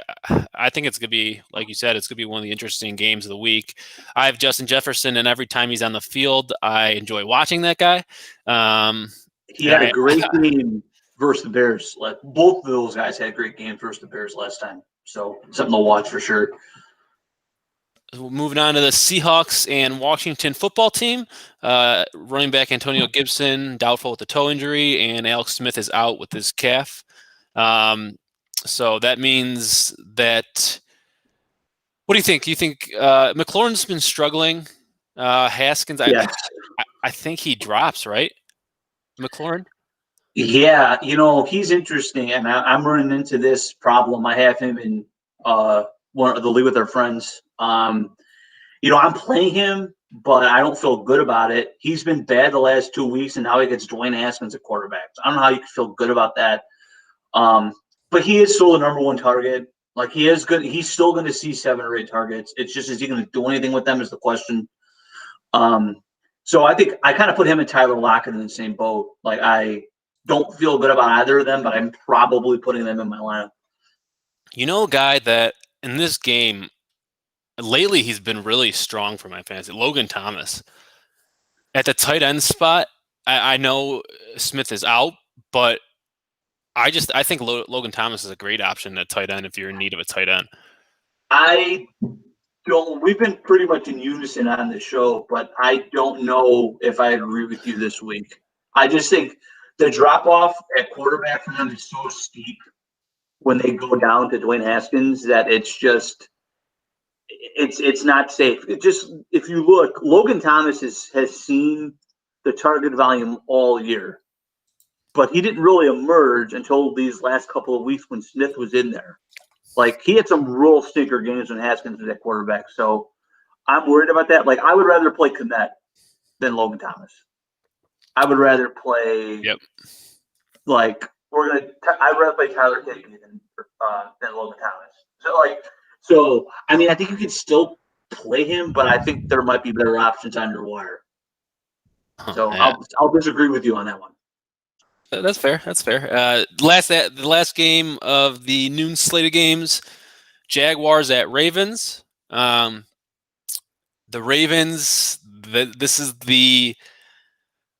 I think it's going to be, like you said, it's going to be one of the interesting games of the week. I have Justin Jefferson, and every time he's on the field, I enjoy watching that guy. He had a great game versus the Bears. Both of those guys had great games versus the Bears last time. So something to watch for sure. Moving on to the Seahawks and Washington football team. Running back Antonio Gibson, doubtful with the toe injury, and Alex Smith is out with his calf. So that means that – what do you think? Do you think McLaurin's been struggling? Haskins, yes. I think he drops, right? McLaurin? Yeah, he's interesting, and I'm running into this problem. I have him in one of the league with our friends. I'm playing him, but I don't feel good about it. He's been bad the last 2 weeks, and now he gets Dwayne Haskins at quarterback. So I don't know how you can feel good about that. But he is still the number one target. He is good. He's still going to see 7 or 8 targets. It's just, is he going to do anything with them is the question. So I think I kind of put him and Tyler Lockett in the same boat. Like I don't feel good about either of them, but I'm probably putting them in my lineup. You know, a guy that in this game lately he's been really strong for my fantasy. Logan Thomas at the tight end spot. I know Smith is out, but I think Logan Thomas is a great option at tight end if you're in need of a tight end. We've been pretty much in unison on this show, but I don't know if I agree with you this week. I just think the drop off at quarterback for them is so steep when they go down to Dwayne Haskins that it's not safe. If you look, Logan Thomas has seen the target volume all year, but he didn't really emerge until these last couple of weeks when Smith was in there. Like, he had some real stinker games when Haskins was at quarterback. So I'm worried about that. Like, I would rather play Kmet than Logan Thomas. I would rather play I'd rather play Tyler Higbee than Logan Thomas. So I mean, I think you could still play him, but I think there might be better options on your wire. So I'll disagree with you on that one. That's fair. The last game of the noon slate of games, Jaguars at Ravens. The Ravens. This is the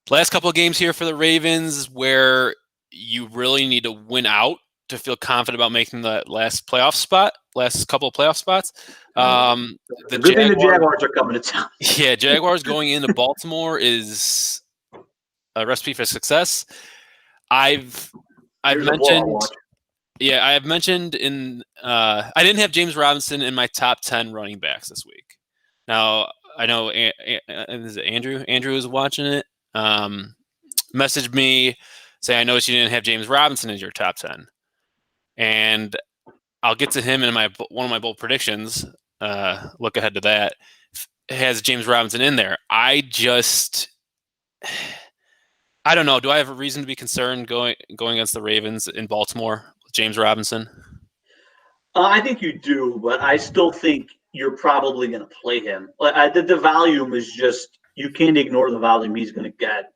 last couple of games here for the Ravens where you really need to win out to feel confident about making the last couple of playoff spots. The Jaguars are coming to town. Yeah, Jaguars going into Baltimore is a recipe for success. I've mentioned in I didn't have James Robinson in my top 10 running backs this week. Now I know is it Andrew? Andrew is watching it. Messaged me saying, I noticed you didn't have James Robinson in your top 10. And I'll get to him in one of my bold predictions. Look ahead to that. Has James Robinson in there. I don't know. Do I have a reason to be concerned going against the Ravens in Baltimore with James Robinson? I think you do, but I still think you're probably going to play him. The volume is just – you can't ignore the volume he's going to get.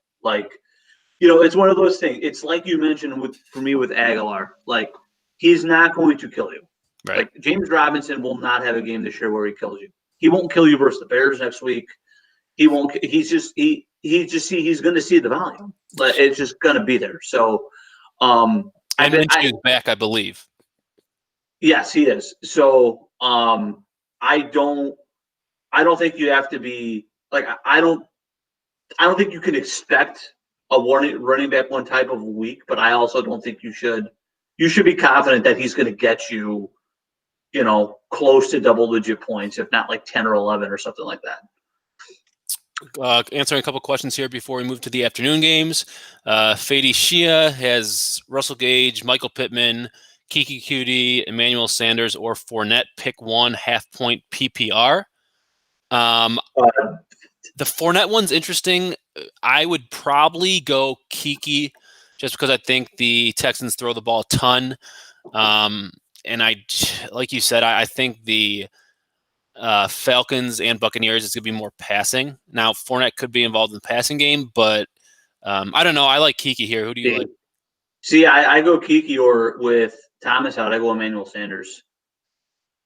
It's one of those things. It's like you mentioned for me with Aguilar. Like, he's not going to kill you. Right. Like, James Robinson will not have a game this year where he kills you. He won't kill you versus the Bears next week. He won't – he's going to see the volume. But it's just going to be there. So, Minshew's back, I believe. Yes, he is. So, I don't think you have to be like I don't think you can expect a running back one type of week, but I also don't think you should be confident that he's going to get you, close to double-digit points, if not like 10 or 11 or something like that. Answering a couple questions here before we move to the afternoon games. Fady Shia has Russell Gage, Michael Pittman, Kiki Cutie, Emmanuel Sanders, or Fournette. Pick one, half-point PPR. The Fournette one's interesting. I would probably go Kiki just because I think the Texans throw the ball a ton. And like you said, I think the Falcons and Buccaneers is going to be more passing. Now, Fournette could be involved in the passing game, but I don't know. I like Kiki here. Who do you like? See, I go Kiki, or with Thomas out, I go Emmanuel Sanders.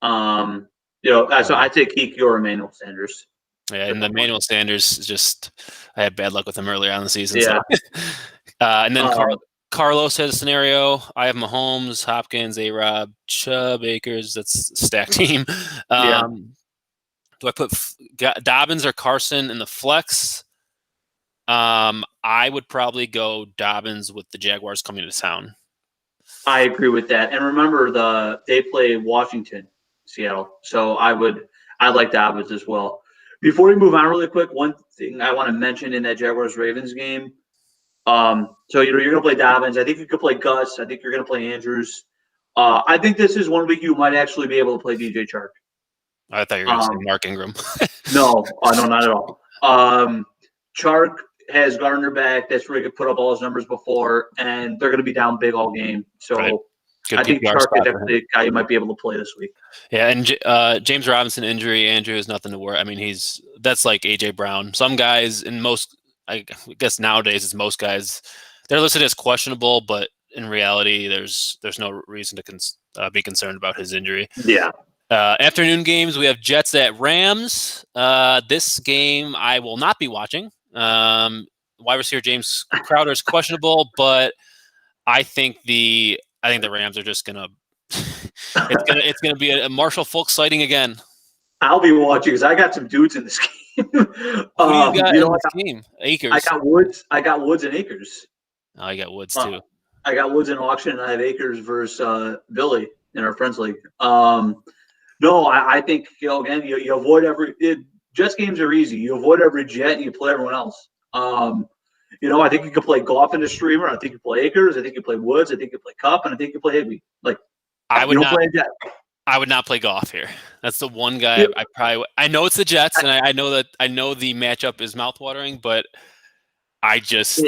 So I take Kiki or Emmanuel Sanders. Yeah, and the Emmanuel Sanders just I had bad luck with him earlier on in the season. Yeah. So. And then Carlos has a scenario. I have Mahomes, Hopkins, A-Rob, Chubb, Akers. That's a stacked team. Do I put Dobbins or Carson in the flex? I would probably go Dobbins with the Jaguars coming to town. I agree with that. And remember, they play Washington, Seattle. So I like Dobbins as well. Before we move on really quick, one thing I want to mention in that Jaguars-Ravens game. So you're going to play Dobbins. I think you could play Gus. I think you're going to play Andrews. I think this is one week you might actually be able to play DJ Chark. I thought you were going to say Mark Ingram. No, not at all. Chark has Gardner back. That's where he could put up all his numbers before, and they're going to be down big all game. So Good I think PPR Chark spot is for him. definitely a guy you might be able to play this week. Yeah, and James Robinson injury, Andrew, is nothing to worry. I mean, that's like AJ Brown. Some guys, in most, I guess nowadays, it's most guys, they're listed as questionable, but in reality, there's no reason to be concerned about his injury. Yeah. Afternoon games, we have Jets at Rams. This game I will not be watching. Wide receiver James Crowder is questionable, but I think the Rams are just gonna. it's gonna be a Marshall Fulk sighting again. I'll be watching because I got some dudes in this game. Who do you got in this game? Akers. I got Woods. I got Woods and Akers. Oh, I got Woods too. I got Woods in auction, and I have Akers versus Billy in our friends league. No, I think again you avoid Jets games are easy. You avoid every Jet and you play everyone else. I think you can play Goff in a streamer. I think you play Akers. I think you play Woods. I think you play Cup, and I think you play Higbee. Like I would not play a Jet. I would not play Goff here. That's the one guy I know it's the Jets, and I know the matchup is mouthwatering, but I just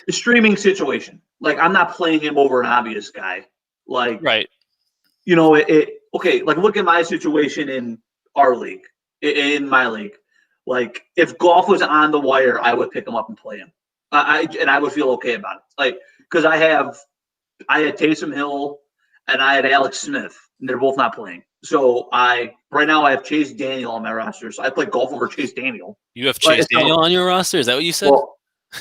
streaming situation. Like I'm not playing him over an obvious guy. Like right. Okay. Like look at my situation in our league, in my league. Like if Goff was on the wire, I would pick him up and play him. I would feel okay about it. Like because I had Taysom Hill and I had Alex Smith, and they're both not playing. So right now I have Chase Daniel on my roster. So I play Goff over Chase Daniel. You have Chase Daniel on your roster? Is that what you said?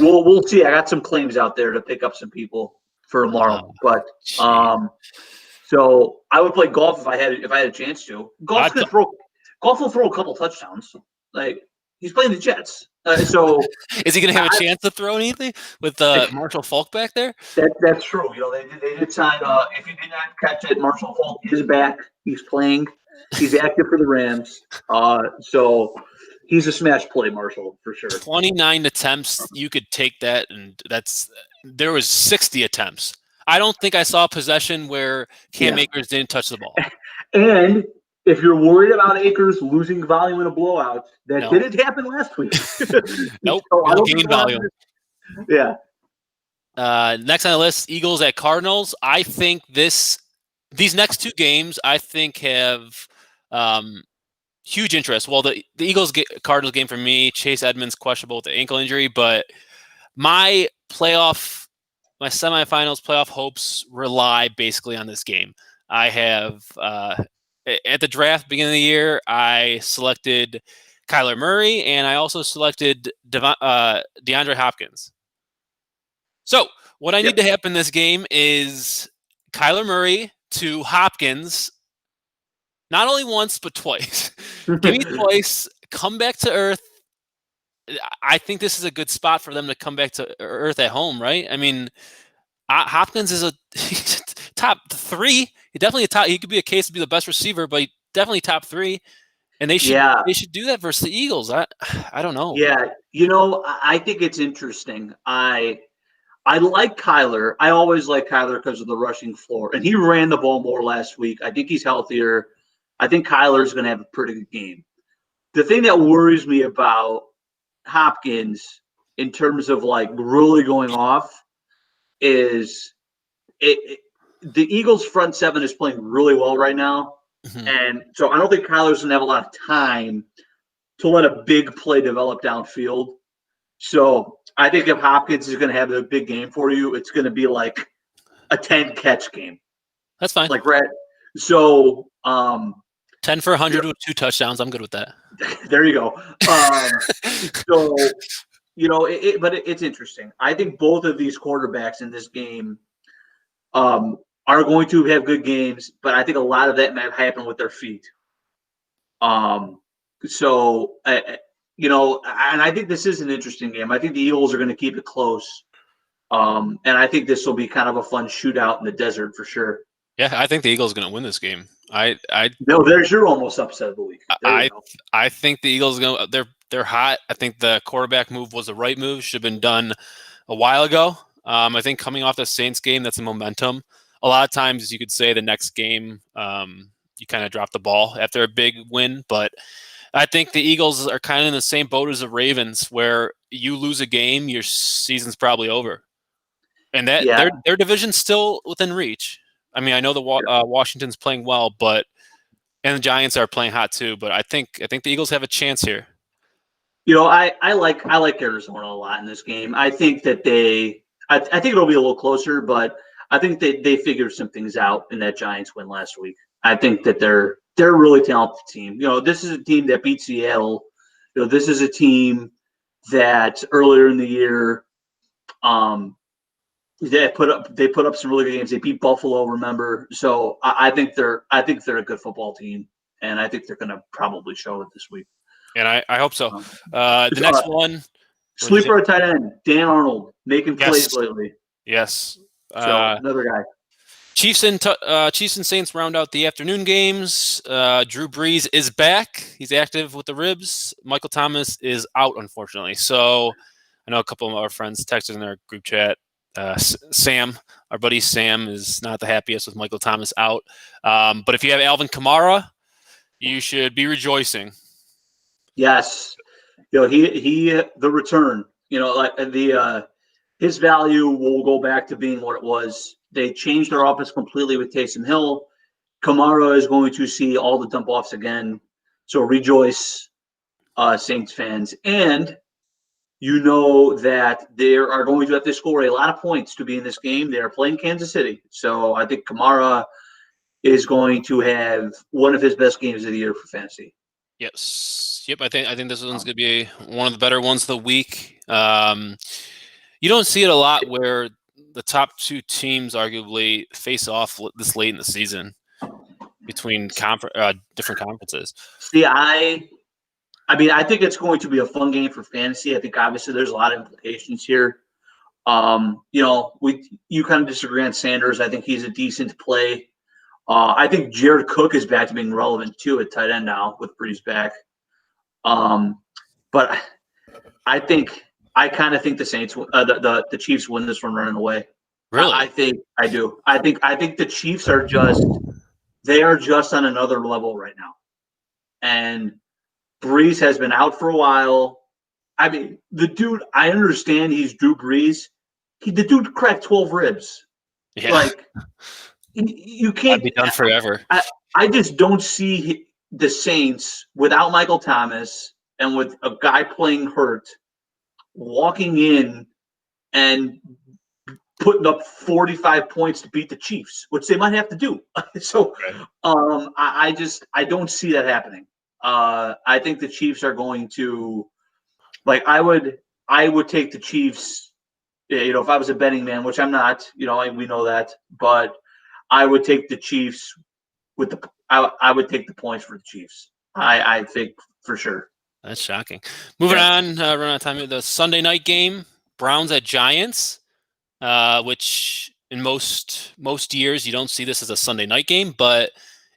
Well, we'll see. I got some claims out there to pick up some people for tomorrow. But so I would play Goff if I had a chance to. Goff will throw a couple touchdowns. Like he's playing the Jets. So is he going to have a chance to throw anything with Marshall Falk back there? That's true. They did sign. If you did not catch it, Marshall Falk is back. He's playing. He's active for the Rams. So he's a smash play, Marshall, for sure. 29 attempts. You could take that, and there was 60 attempts. I don't think I saw a possession where Cam Akers didn't touch the ball. And if you're worried about Akers losing volume in a blowout, that didn't happen last week. Nope. So gain volume. Yeah. Next on the list, Eagles at Cardinals. I think these next two games, I think have huge interest. Well, the Eagles-Cardinals game for me, Chase Edmonds questionable with the ankle injury, but my semifinals playoff hopes rely basically on this game. I have at the draft beginning of the year, I selected Kyler Murray, and I also selected DeAndre Hopkins. So what I need to happen in this game is Kyler Murray to Hopkins, not only once, but twice. Give me twice, come back to earth. I think this is a good spot for them to come back to earth at home, right? I mean, Hopkins is a top 3. He definitely he could be a case to be the best receiver, but definitely top 3. And they should do that versus the Eagles. I don't know. Yeah, I think it's interesting. I like Kyler. I always like Kyler because of the rushing floor, and he ran the ball more last week. I think he's healthier. I think Kyler's going to have a pretty good game. The thing that worries me about Hopkins in terms of like really going off is the Eagles front 7 is playing really well right now. Mm-hmm. And so I don't think Kyler's going to have a lot of time to let a big play develop downfield. So I think if Hopkins is going to have a big game for you, it's going to be like a 10-catch game. That's fine. Like Red. So 10 for 100 with 2 touchdowns. I'm good with that. There you go. So but it's interesting. I think both of these quarterbacks in this game are going to have good games, but I think a lot of that might happen with their feet. And I think this is an interesting game. I think the Eagles are going to keep it close. And I think this will be kind of a fun shootout in the desert for sure. Yeah, I think the Eagles are going to win this game. No, there's your almost upset of the week. I think the Eagles they're hot. I think the quarterback move was the right move. Should have been done a while ago. I think coming off the Saints game, that's a momentum. A lot of times you could say the next game you kind of drop the ball after a big win, but I think the Eagles are kind of in the same boat as the Ravens, where you lose a game, your season's probably over. And that Yeah. their division's still within reach. I mean, I know the Washington's playing well, and the Giants are playing hot too. But I think the Eagles have a chance here. I like Arizona a lot in this game. I think that I think it'll be a little closer, but I think they figured some things out in that Giants win last week. I think that they're a really talented team. This is a team that beat Seattle. This is a team that earlier in the year, they put up some really good games. They beat Buffalo, remember? So I think they're a good football team, and I think they're going to probably show it this week. And I hope so. The next one, sleeper tight end Dan Arnold, making plays lately. Yes, so another guy. Chiefs and Saints round out the afternoon games. Drew Brees is back. He's active with the ribs. Michael Thomas is out, unfortunately. So I know a couple of our friends texted in our group chat. Sam, our buddy Sam, is not the happiest with Michael Thomas out. But if you have Alvin Kamara, you should be rejoicing. Yes, he the return. His value will go back to being what it was. They changed their offense completely with Taysom Hill. Kamara is going to see all the dump offs again. So rejoice, Saints fans. And that they are going to have to score a lot of points to be in this game. They are playing Kansas City. So I think Kamara is going to have one of his best games of the year for fantasy. Yes. Yep. I think this one's going to be one of the better ones of the week. You don't see it a lot where the top two teams arguably face off this late in the season between different conferences. See, I think it's going to be a fun game for fantasy. I think obviously there's a lot of implications here. You kind of disagree on Sanders. I think he's a decent play. I think Jared Cook is back to being relevant too at tight end now with Brees back. But I kind of think the Saints, the Chiefs win this one running away. Really? I do. I think the Chiefs are just on another level right now. And Brees has been out for a while. I mean, the dude, I understand he's Drew Brees. The dude cracked 12 ribs. Yeah. Like, you can't be done forever. I just don't see the Saints without Michael Thomas and with a guy playing hurt walking in and putting up 45 points to beat the Chiefs, which they might have to do. So I don't see that happening. I think the Chiefs are going to, I would take the Chiefs, if I was a betting man, which I'm not, we know that, but I would take the Chiefs I would take the points for the Chiefs. I think for sure. That's shocking. Moving on, run out of time. The Sunday night game, Browns at Giants, which in most years you don't see this as a Sunday night game, but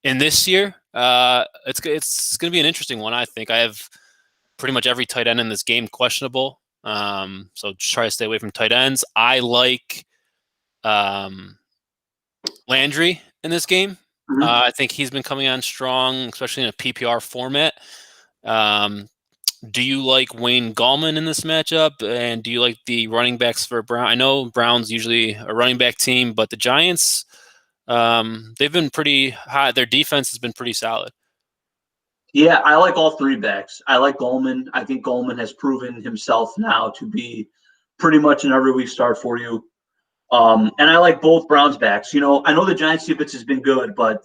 in this year, it's going to be an interesting one. I think I have pretty much every tight end in this game questionable, so just try to stay away from tight ends. I like Landry in this game. Mm-hmm. I think he's been coming on strong, especially in a PPR format. Do you like Wayne Gallman in this matchup? And do you like the running backs for Brown? I know Brown's usually a running back team, but the Giants, they've been pretty high. Their defense has been pretty solid. Yeah, I like all three backs. I like Gallman. I think Gallman has proven himself now to be pretty much an every week start for you. And I like both Browns backs. I know the Giants defense has been good, but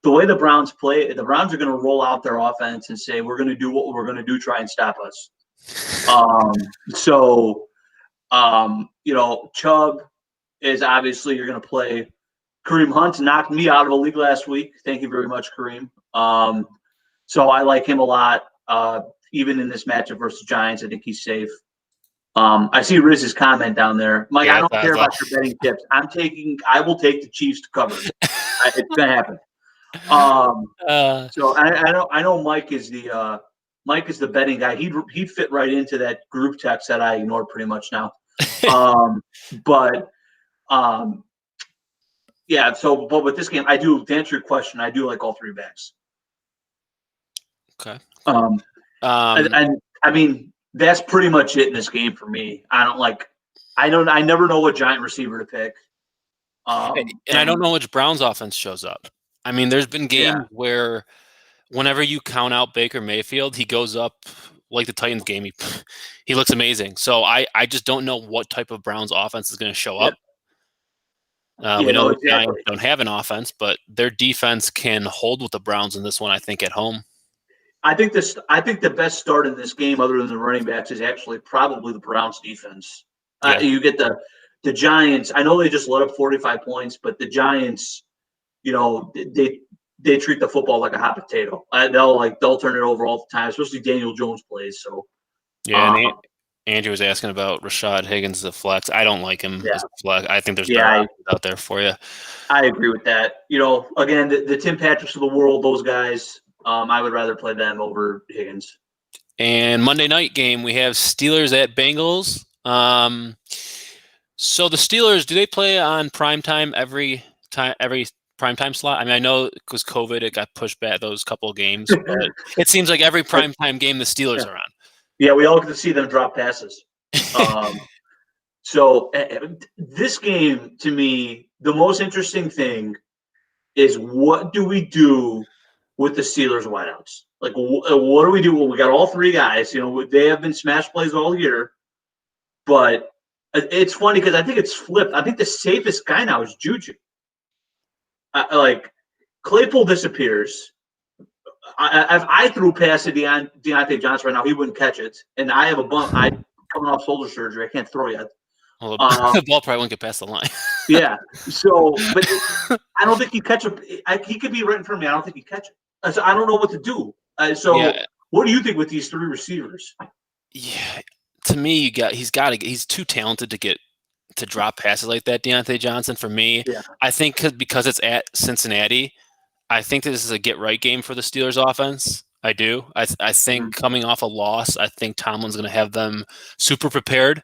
the way the Browns play, the Browns are going to roll out their offense and say, we're going to do what we're going to do, try and stop us. Chubb is obviously you're going to play. Kareem Hunt knocked me out of a league last week. Thank you very much, Kareem. So I like him a lot. Even in this matchup versus Giants, I think he's safe. I see Riz's comment down there. Mike, I don't care about your betting tips. I will take the Chiefs to cover. It's going to happen. So I know Mike is the betting guy. He'd fit right into that group text that I ignored pretty much now. But with this game, to answer your question, I do like all three backs. Okay. And I mean, that's pretty much it in this game for me. I don't like I never know what giant receiver to pick. And I don't know which Browns offense shows up. I mean, there's been games where whenever you count out Baker Mayfield, he goes up like the Titans game. He looks amazing. So I just don't know what type of Browns offense is going to show up. We know the Giants don't have an offense, but their defense can hold with the Browns in this one, I think, at home. I think the best start in this game, other than the running backs, is actually probably the Browns defense. You get the Giants. I know they just let up 45 points, but the Giants, they treat the football like a hot potato. They'll turn it over all the time, especially Daniel Jones plays. So and Andrew was asking about Rashad Higgins as a flex. I don't like him as a flex. I think there's better out there for you. I agree with that. Again, the Tim Patricks of the world, those guys, I would rather play them over Higgins. And Monday night game, we have Steelers at Bengals. So the Steelers, do they play on primetime every primetime slot? I mean, I know because COVID, it got pushed back those couple of games, but it seems like every primetime game the Steelers are on. Yeah, we all get to see them drop passes. So this game, to me, the most interesting thing is what do we do with the Steelers wideouts? Like, what do we do? Well, we got all three guys. They have been smash plays all year, but it's funny because I think it's flipped. I think the safest guy now is Juju. Claypool disappears. If I threw past to Deontay Johnson right now, he wouldn't catch it. And I have a bump. I'm coming off shoulder surgery. I can't throw yet. Well, the ball probably won't get past the line. Yeah. So, but I don't think he'd catch it. He could be right in front of me. I don't think he'd catch it. So I don't know what to do. What do you think with these three receivers? Yeah, to me, he's too talented to drop passes like that, Deontay Johnson. For me, I think because it's at Cincinnati, I think this is a get-right game for the Steelers offense. I do. I think coming off a loss, I think Tomlin's going to have them super prepared.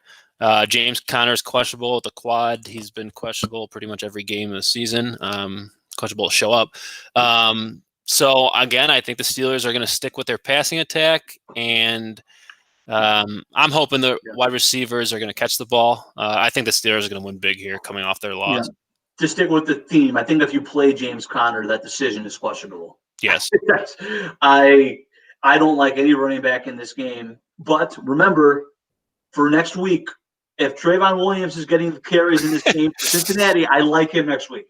James Conner is questionable with the quad. He's been questionable pretty much every game of the season. Questionable to show up. So, again, I think the Steelers are going to stick with their passing attack, and I'm hoping the wide receivers are going to catch the ball. I think the Steelers are going to win big here coming off their loss. Yeah. To stick with the theme, I think if you play James Conner, that decision is questionable. Yes. I don't like any running back in this game. But remember, for next week, if Trayvon Williams is getting the carries in this game for Cincinnati, I like him next week.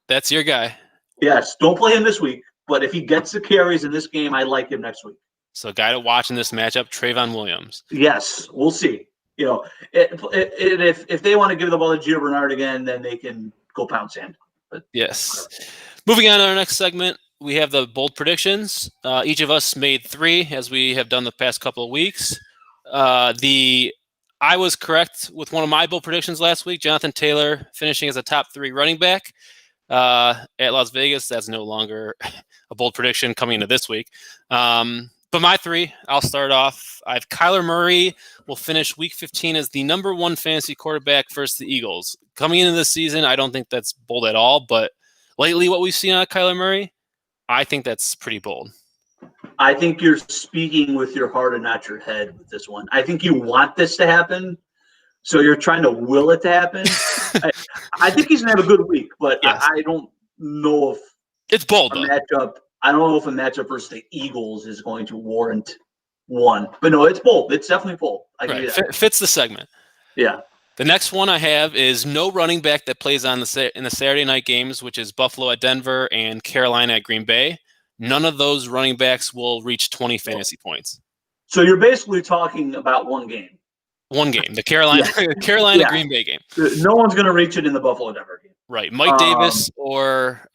That's your guy. Yes, don't play him this week. But if he gets the carries in this game, I like him next week. So, guy to watch in this matchup, Trayvon Williams. Yes, we'll see. If they want to give the ball to Gio Bernard again, then they can go pound sand. But yes. Moving on to our next segment, we have the bold predictions. Each of us made 3, as we have done the past couple of weeks. I was correct with one of my bold predictions last week. Jonathan Taylor finishing as a top 3 running back at Las Vegas. That's no longer a bold prediction coming into this week. But my 3, I'll start off. I have Kyler Murray will finish Week 15 as the number 1 fantasy quarterback versus the Eagles. Coming into this season, I don't think that's bold at all. But lately, what we've seen out of Kyler Murray, I think that's pretty bold. I think you're speaking with your heart and not your head with this one. I think you want this to happen, so you're trying to will it to happen. I think he's going to have a good week, but I don't know if it's bold matchup. I don't know if a matchup versus the Eagles is going to warrant one. But no, it's bold. It's definitely bold. I can do that. Fits the segment. Yeah. The next one I have is no running back that plays in the Saturday night games, which is Buffalo at Denver and Carolina at Green Bay. None of those running backs will reach 20 fantasy points. So you're basically talking about one game. One game, the Carolina Green Bay game. No one's going to reach it in the Buffalo Denver game. Right. Mike Davis or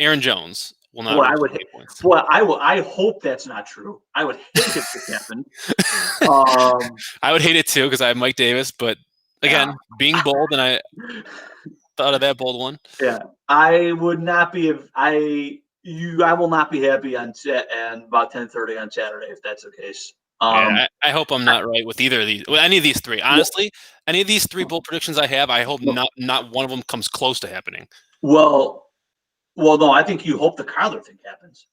Aaron Jones will not. I hope that's not true. I would hate it to happen. I would hate it too because I have Mike Davis, but again, being bold, and I thought of that bold one. Yeah, I would not be. I will not be happy on about 10:30 on Saturday if that's the case. I hope I'm not right with either of these. With any of these 3, honestly, any of these 3 bold predictions I have, I hope not one of them comes close to happening. Well, no, I think you hope the Kyler thing happens.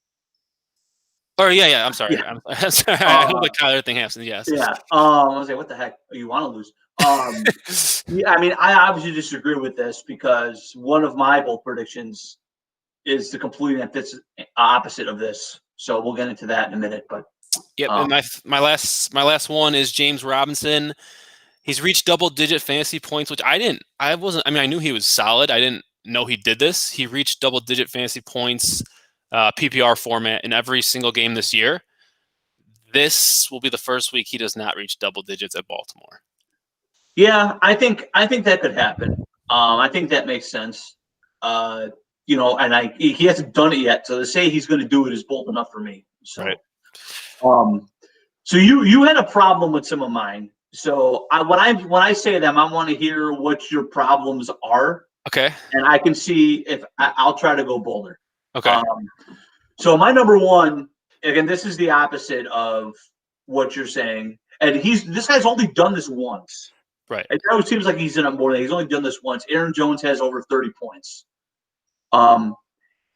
Or yeah. I'm sorry. Yeah. I'm sorry. I hope the Kyler thing happens. Yes. Yeah. I was like, what the heck? You want to lose? Yeah, I mean, I obviously disagree with this because one of my bold predictions is the complete opposite of this. So we'll get into that in a minute. But Yep. And my last one is James Robinson. He's reached double-digit fantasy points, which I knew he was solid. I didn't know he did this. He reached double-digit fantasy points, PPR format in every single game this year. This will be the first week he does not reach double digits at Baltimore. yeah, I think that could happen. I think that makes sense. And he hasn't done it yet, so to say he's going to do it is bold enough for me. So, right. So you had a problem with some of mine. So when I say them, I want to hear what your problems are. Okay. And I can see if I'll try to go bolder. Okay. So my number one, again, this is the opposite of what you're saying, and this guy's only done this once. Right. It always seems like he's in a more than he's only done this once. Aaron Jones has over 30 points.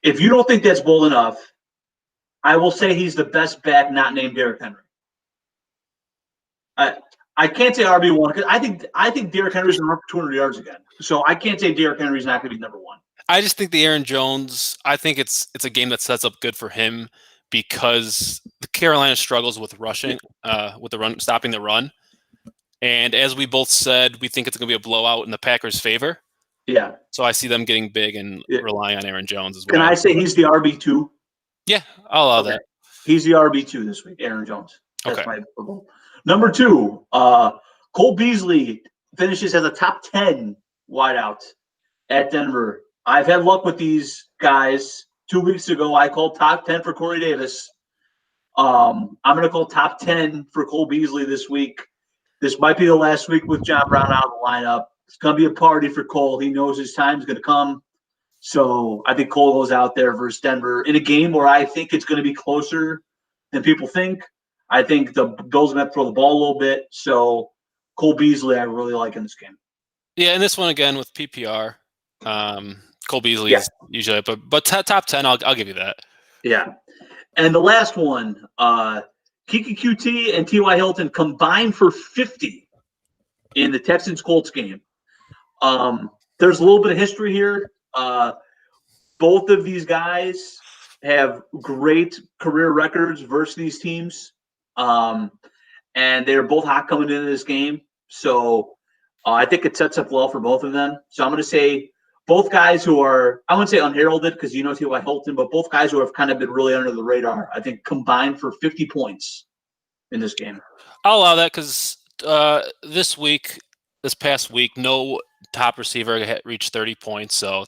If you don't think that's bold enough, I will say he's the best back not named Derrick Henry. I can't say RB1 because I think Derrick Henry's going to run for 200 yards again. So I can't say Derrick Henry's not going to be number one. I just think the Aaron Jones, I think it's a game that sets up good for him because the Carolina struggles with rushing, with the run, stopping the run. And as we both said, we think it's going to be a blowout in the Packers' favor. Yeah. So I see them getting big and relying on Aaron Jones as well. Can I say he's the RB2? Yeah, I'll allow that. He's the RB2 this week, Aaron Jones. That's okay. my football. Number two, Cole Beasley finishes as a top 10 wideout at Denver. I've had luck with these guys. 2 weeks ago, I called top 10 for Corey Davis. I'm going to call top 10 for Cole Beasley this week. This might be the last week with John Brown out of the lineup. It's going to be a party for Cole. He knows his time's going to come. So I think Cole goes out there versus Denver in a game where I think it's going to be closer than people think. I think the Bills are going to throw the ball a little bit. So Cole Beasley, I really like in this game. Yeah, and this one again with PPR. Cole Beasley is usually, but top 10, I'll give you that. Yeah. And the last one, Kiki QT and T.Y. Hilton combined for 50 in the Texans-Colts game. There's a little bit of history here. Both of these guys have great career records versus these teams. And they're both hot coming into this game. So I think it sets up well for both of them. So I'm going to say both guys who are, I wouldn't say unheralded because you know T.Y. Hilton, but both guys who have kind of been really under the radar, I think combined for 50 points in this game. I'll allow that because this past week, no top receiver had reached 30 points. So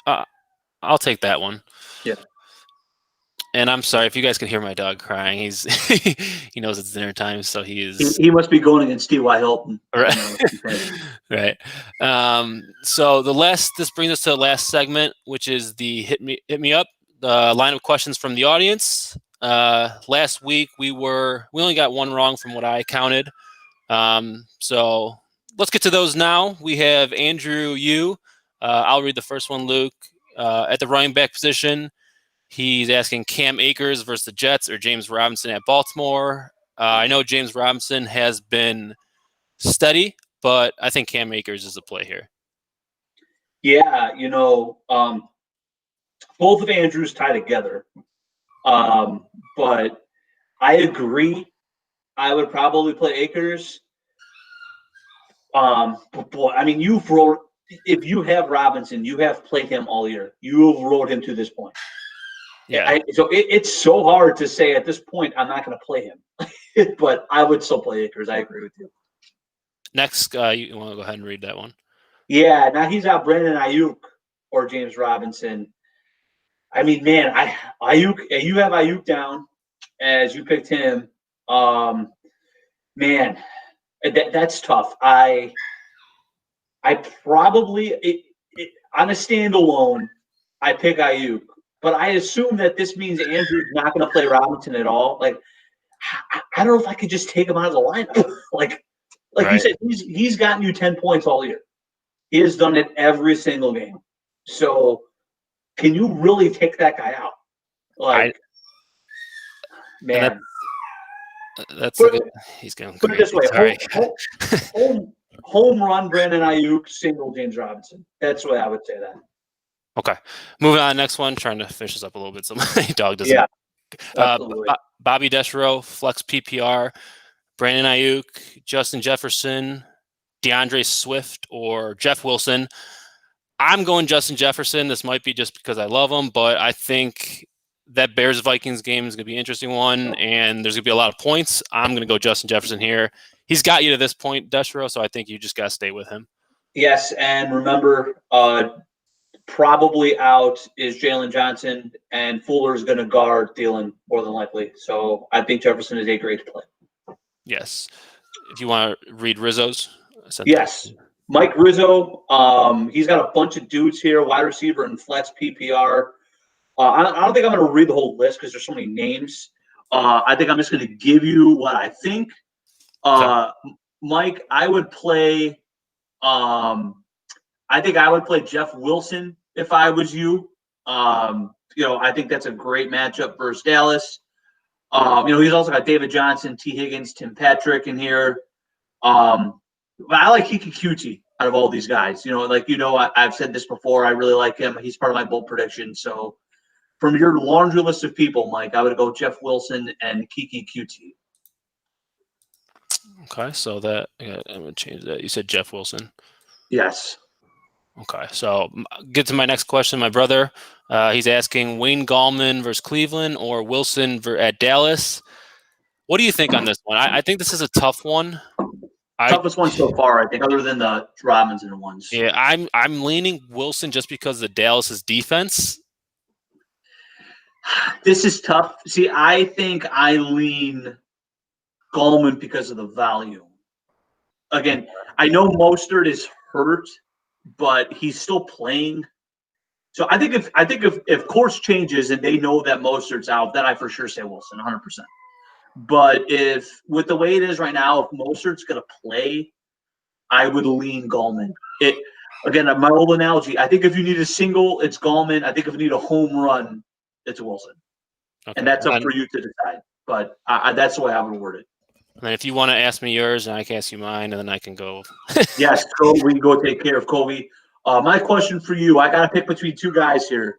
I'll take that one. Yeah. And I'm sorry if you guys can hear my dog crying. He's he knows it's dinner time, so he must be going against T.Y. Hilton. Right. Right. So this brings us to the last segment, which is the hit me up, the line of questions from the audience. Last week we only got one wrong from what I counted. So let's get to those now. We have Andrew Yu. I'll read the first one, Luke. At the running back position, he's asking Cam Akers versus the Jets or James Robinson at Baltimore. I know James Robinson has been steady, but I think Cam Akers is the play here. Yeah, both of Andrews tie together. But I agree. I would probably play Akers. But boy, I mean, if you have Robinson, you have played him all year. You have rode him to this point. Yeah. So it's so hard to say at this point, I'm not going to play him. But I would still play Akers. I agree with you. Next, you want to go ahead and read that one? Yeah, now he's out Brandon Ayuk or James Robinson. I mean, man, Ayuk, you have Ayuk down as you picked him. Man, that's tough. I probably on a standalone, I pick Ayuk, but I assume that this means Andrew's not going to play Robinson at all. Like, I don't know if I could just take him out of the lineup. like right. You said, he's gotten you 10 points all year. He has done it every single game. So, can you really take that guy out? Man. That's a good. He's going Put it this way: Sorry. home run Brandon Ayuk, single James Robinson. That's the way I would say that. Okay, moving on. Next one. Trying to finish this up a little bit so my dog doesn't. Yeah, absolutely. Bobby Deschero, flex PPR, Brandon Ayuk, Justin Jefferson, DeAndre Swift, or Jeff Wilson. I'm going Justin Jefferson. This might be just because I love him, but I think that Bears-Vikings game is going to be an interesting one, and there's going to be a lot of points. I'm going to go Justin Jefferson here. He's got you to this point, Deschero, so I think you just got to stay with him. Yes, and remember, probably out is Jalen Johnson, and Fuller is going to guard Thielen more than likely. So I think Jefferson is a great play. Yes. If you want to read Rizzo's. Yes. Mike Rizzo, he's got a bunch of dudes here, wide receiver and flex PPR. I don't think I'm going to read the whole list because there's so many names. I think I'm just going to give you what I think. Mike, I would play I think I would play Jeff Wilson if I was you. I think that's a great matchup versus Dallas. He's also got David Johnson, T. Higgins, Tim Patrick in here. But I like Kiki Kuti out of all these guys. I've said this before. I really like him. He's part of my bold prediction. So from your laundry list of people, Mike, I would go Jeff Wilson and Kiki Kuti. Okay, so I'm going to change that. You said Jeff Wilson. Yes. Okay, so get to my next question. My brother, he's asking Wayne Gallman versus Cleveland or Wilson at Dallas. What do you think on this one? I think this is a tough one. Toughest one so far, I think, other than the Robinson ones. Yeah, I'm leaning Wilson just because of Dallas's defense. This is tough. See, I think I lean Gallman because of the value. Again, I know Mostert is hurt, but he's still playing. So I think if course changes and they know that Mostert's out, then I for sure say Wilson, 100%. But if with the way it is right now, if Mostert's going to play, I would lean Gallman. Again, my old analogy, I think if you need a single, it's Gallman. I think if you need a home run, it's Wilson. Okay. And that's up for you to decide. But that's the way I would word it. And if you want to ask me yours, and I can ask you mine, and then I can go. Yes, we can go take care of Kobe. My question for you, I got to pick between two guys here.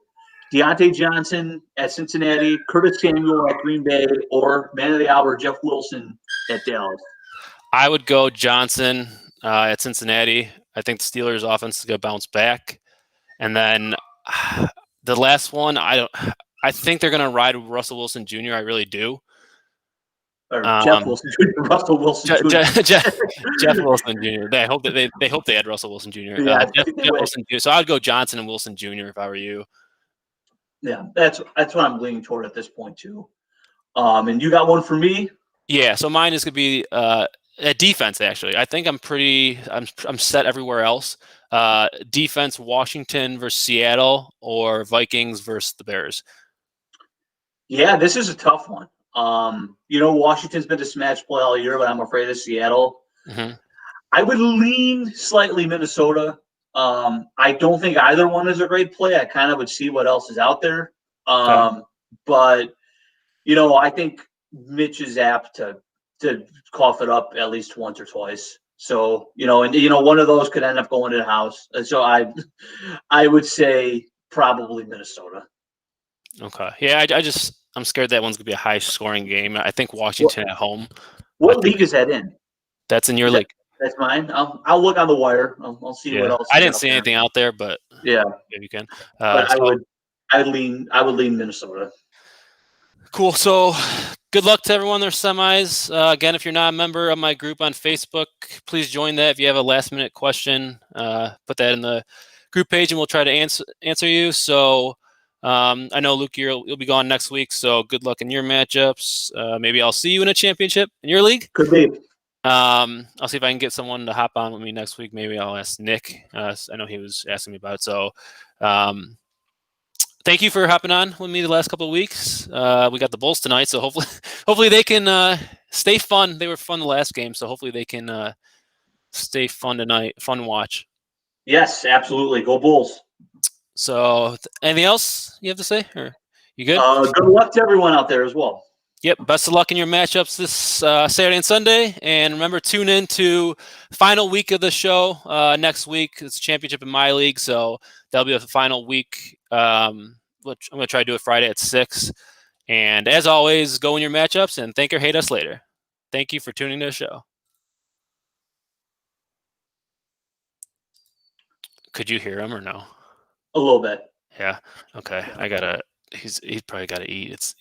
Deontay Johnson at Cincinnati, Curtis Samuel at Green Bay, or man of the hour, Jeff Wilson at Dallas. I would go Johnson at Cincinnati. I think the Steelers' offense is going to bounce back. And then the last one, I think they're going to ride Russell Wilson Jr. I really do. Or Jeff Wilson Jr. Russell Wilson Jr. Jeff Wilson Jr. They hope that they hope they had Russell Wilson Jr. Yeah, Jeff Wilson Jr. So I'd go Johnson and Wilson Jr. if I were you. Yeah, that's what I'm leaning toward at this point too. And you got one for me? Yeah, so mine is gonna be at defense. Actually, I think I'm set everywhere else. Defense: Washington versus Seattle, or Vikings versus the Bears. Yeah, this is a tough one. Washington's been to smash play all year, but I'm afraid of Seattle. Mm-hmm. I would lean slightly Minnesota. I don't think either one is a great play. I kind of would see what else is out there. But, I think Mitch is apt to cough it up at least once or twice. So, one of those could end up going to the house. And so I would say probably Minnesota. Okay. Yeah, I'm scared that one's going to be a high-scoring game. I think Washington at home. What league is that in? That's in your league. That's mine. I'll look on the wire. I'll see what else. I didn't see anything out there, but yeah, maybe you can. But I would lean Minnesota. Cool. So good luck to everyone in their semis. Again, if you're not a member of my group on Facebook, please join that. If you have a last-minute question, put that in the group page, and we'll try to answer you. So I know, Luke, you'll be gone next week, so good luck in your matchups. Maybe I'll see you in a championship in your league. Could be. I'll see if I can get someone to hop on with me next week. Maybe I'll ask Nick. I know he was asking me about it. So thank you for hopping on with me the last couple of weeks. We got the Bulls tonight, so hopefully they can stay fun. They were fun the last game, so hopefully they can stay fun tonight. Fun to watch. Yes, absolutely. Go Bulls. So anything else you have to say? Or you good? Good luck to everyone out there as well. Yep. Best of luck in your matchups this Saturday and Sunday. And remember, tune in to final week of the show next week. It's championship in my league, so that'll be the final week. Which I'm going to try to do it Friday at 6. And as always, go in your matchups and thank or hate us later. Thank you for tuning to the show. Could you hear him or no? A little bit. Yeah. Okay. He's probably got to eat.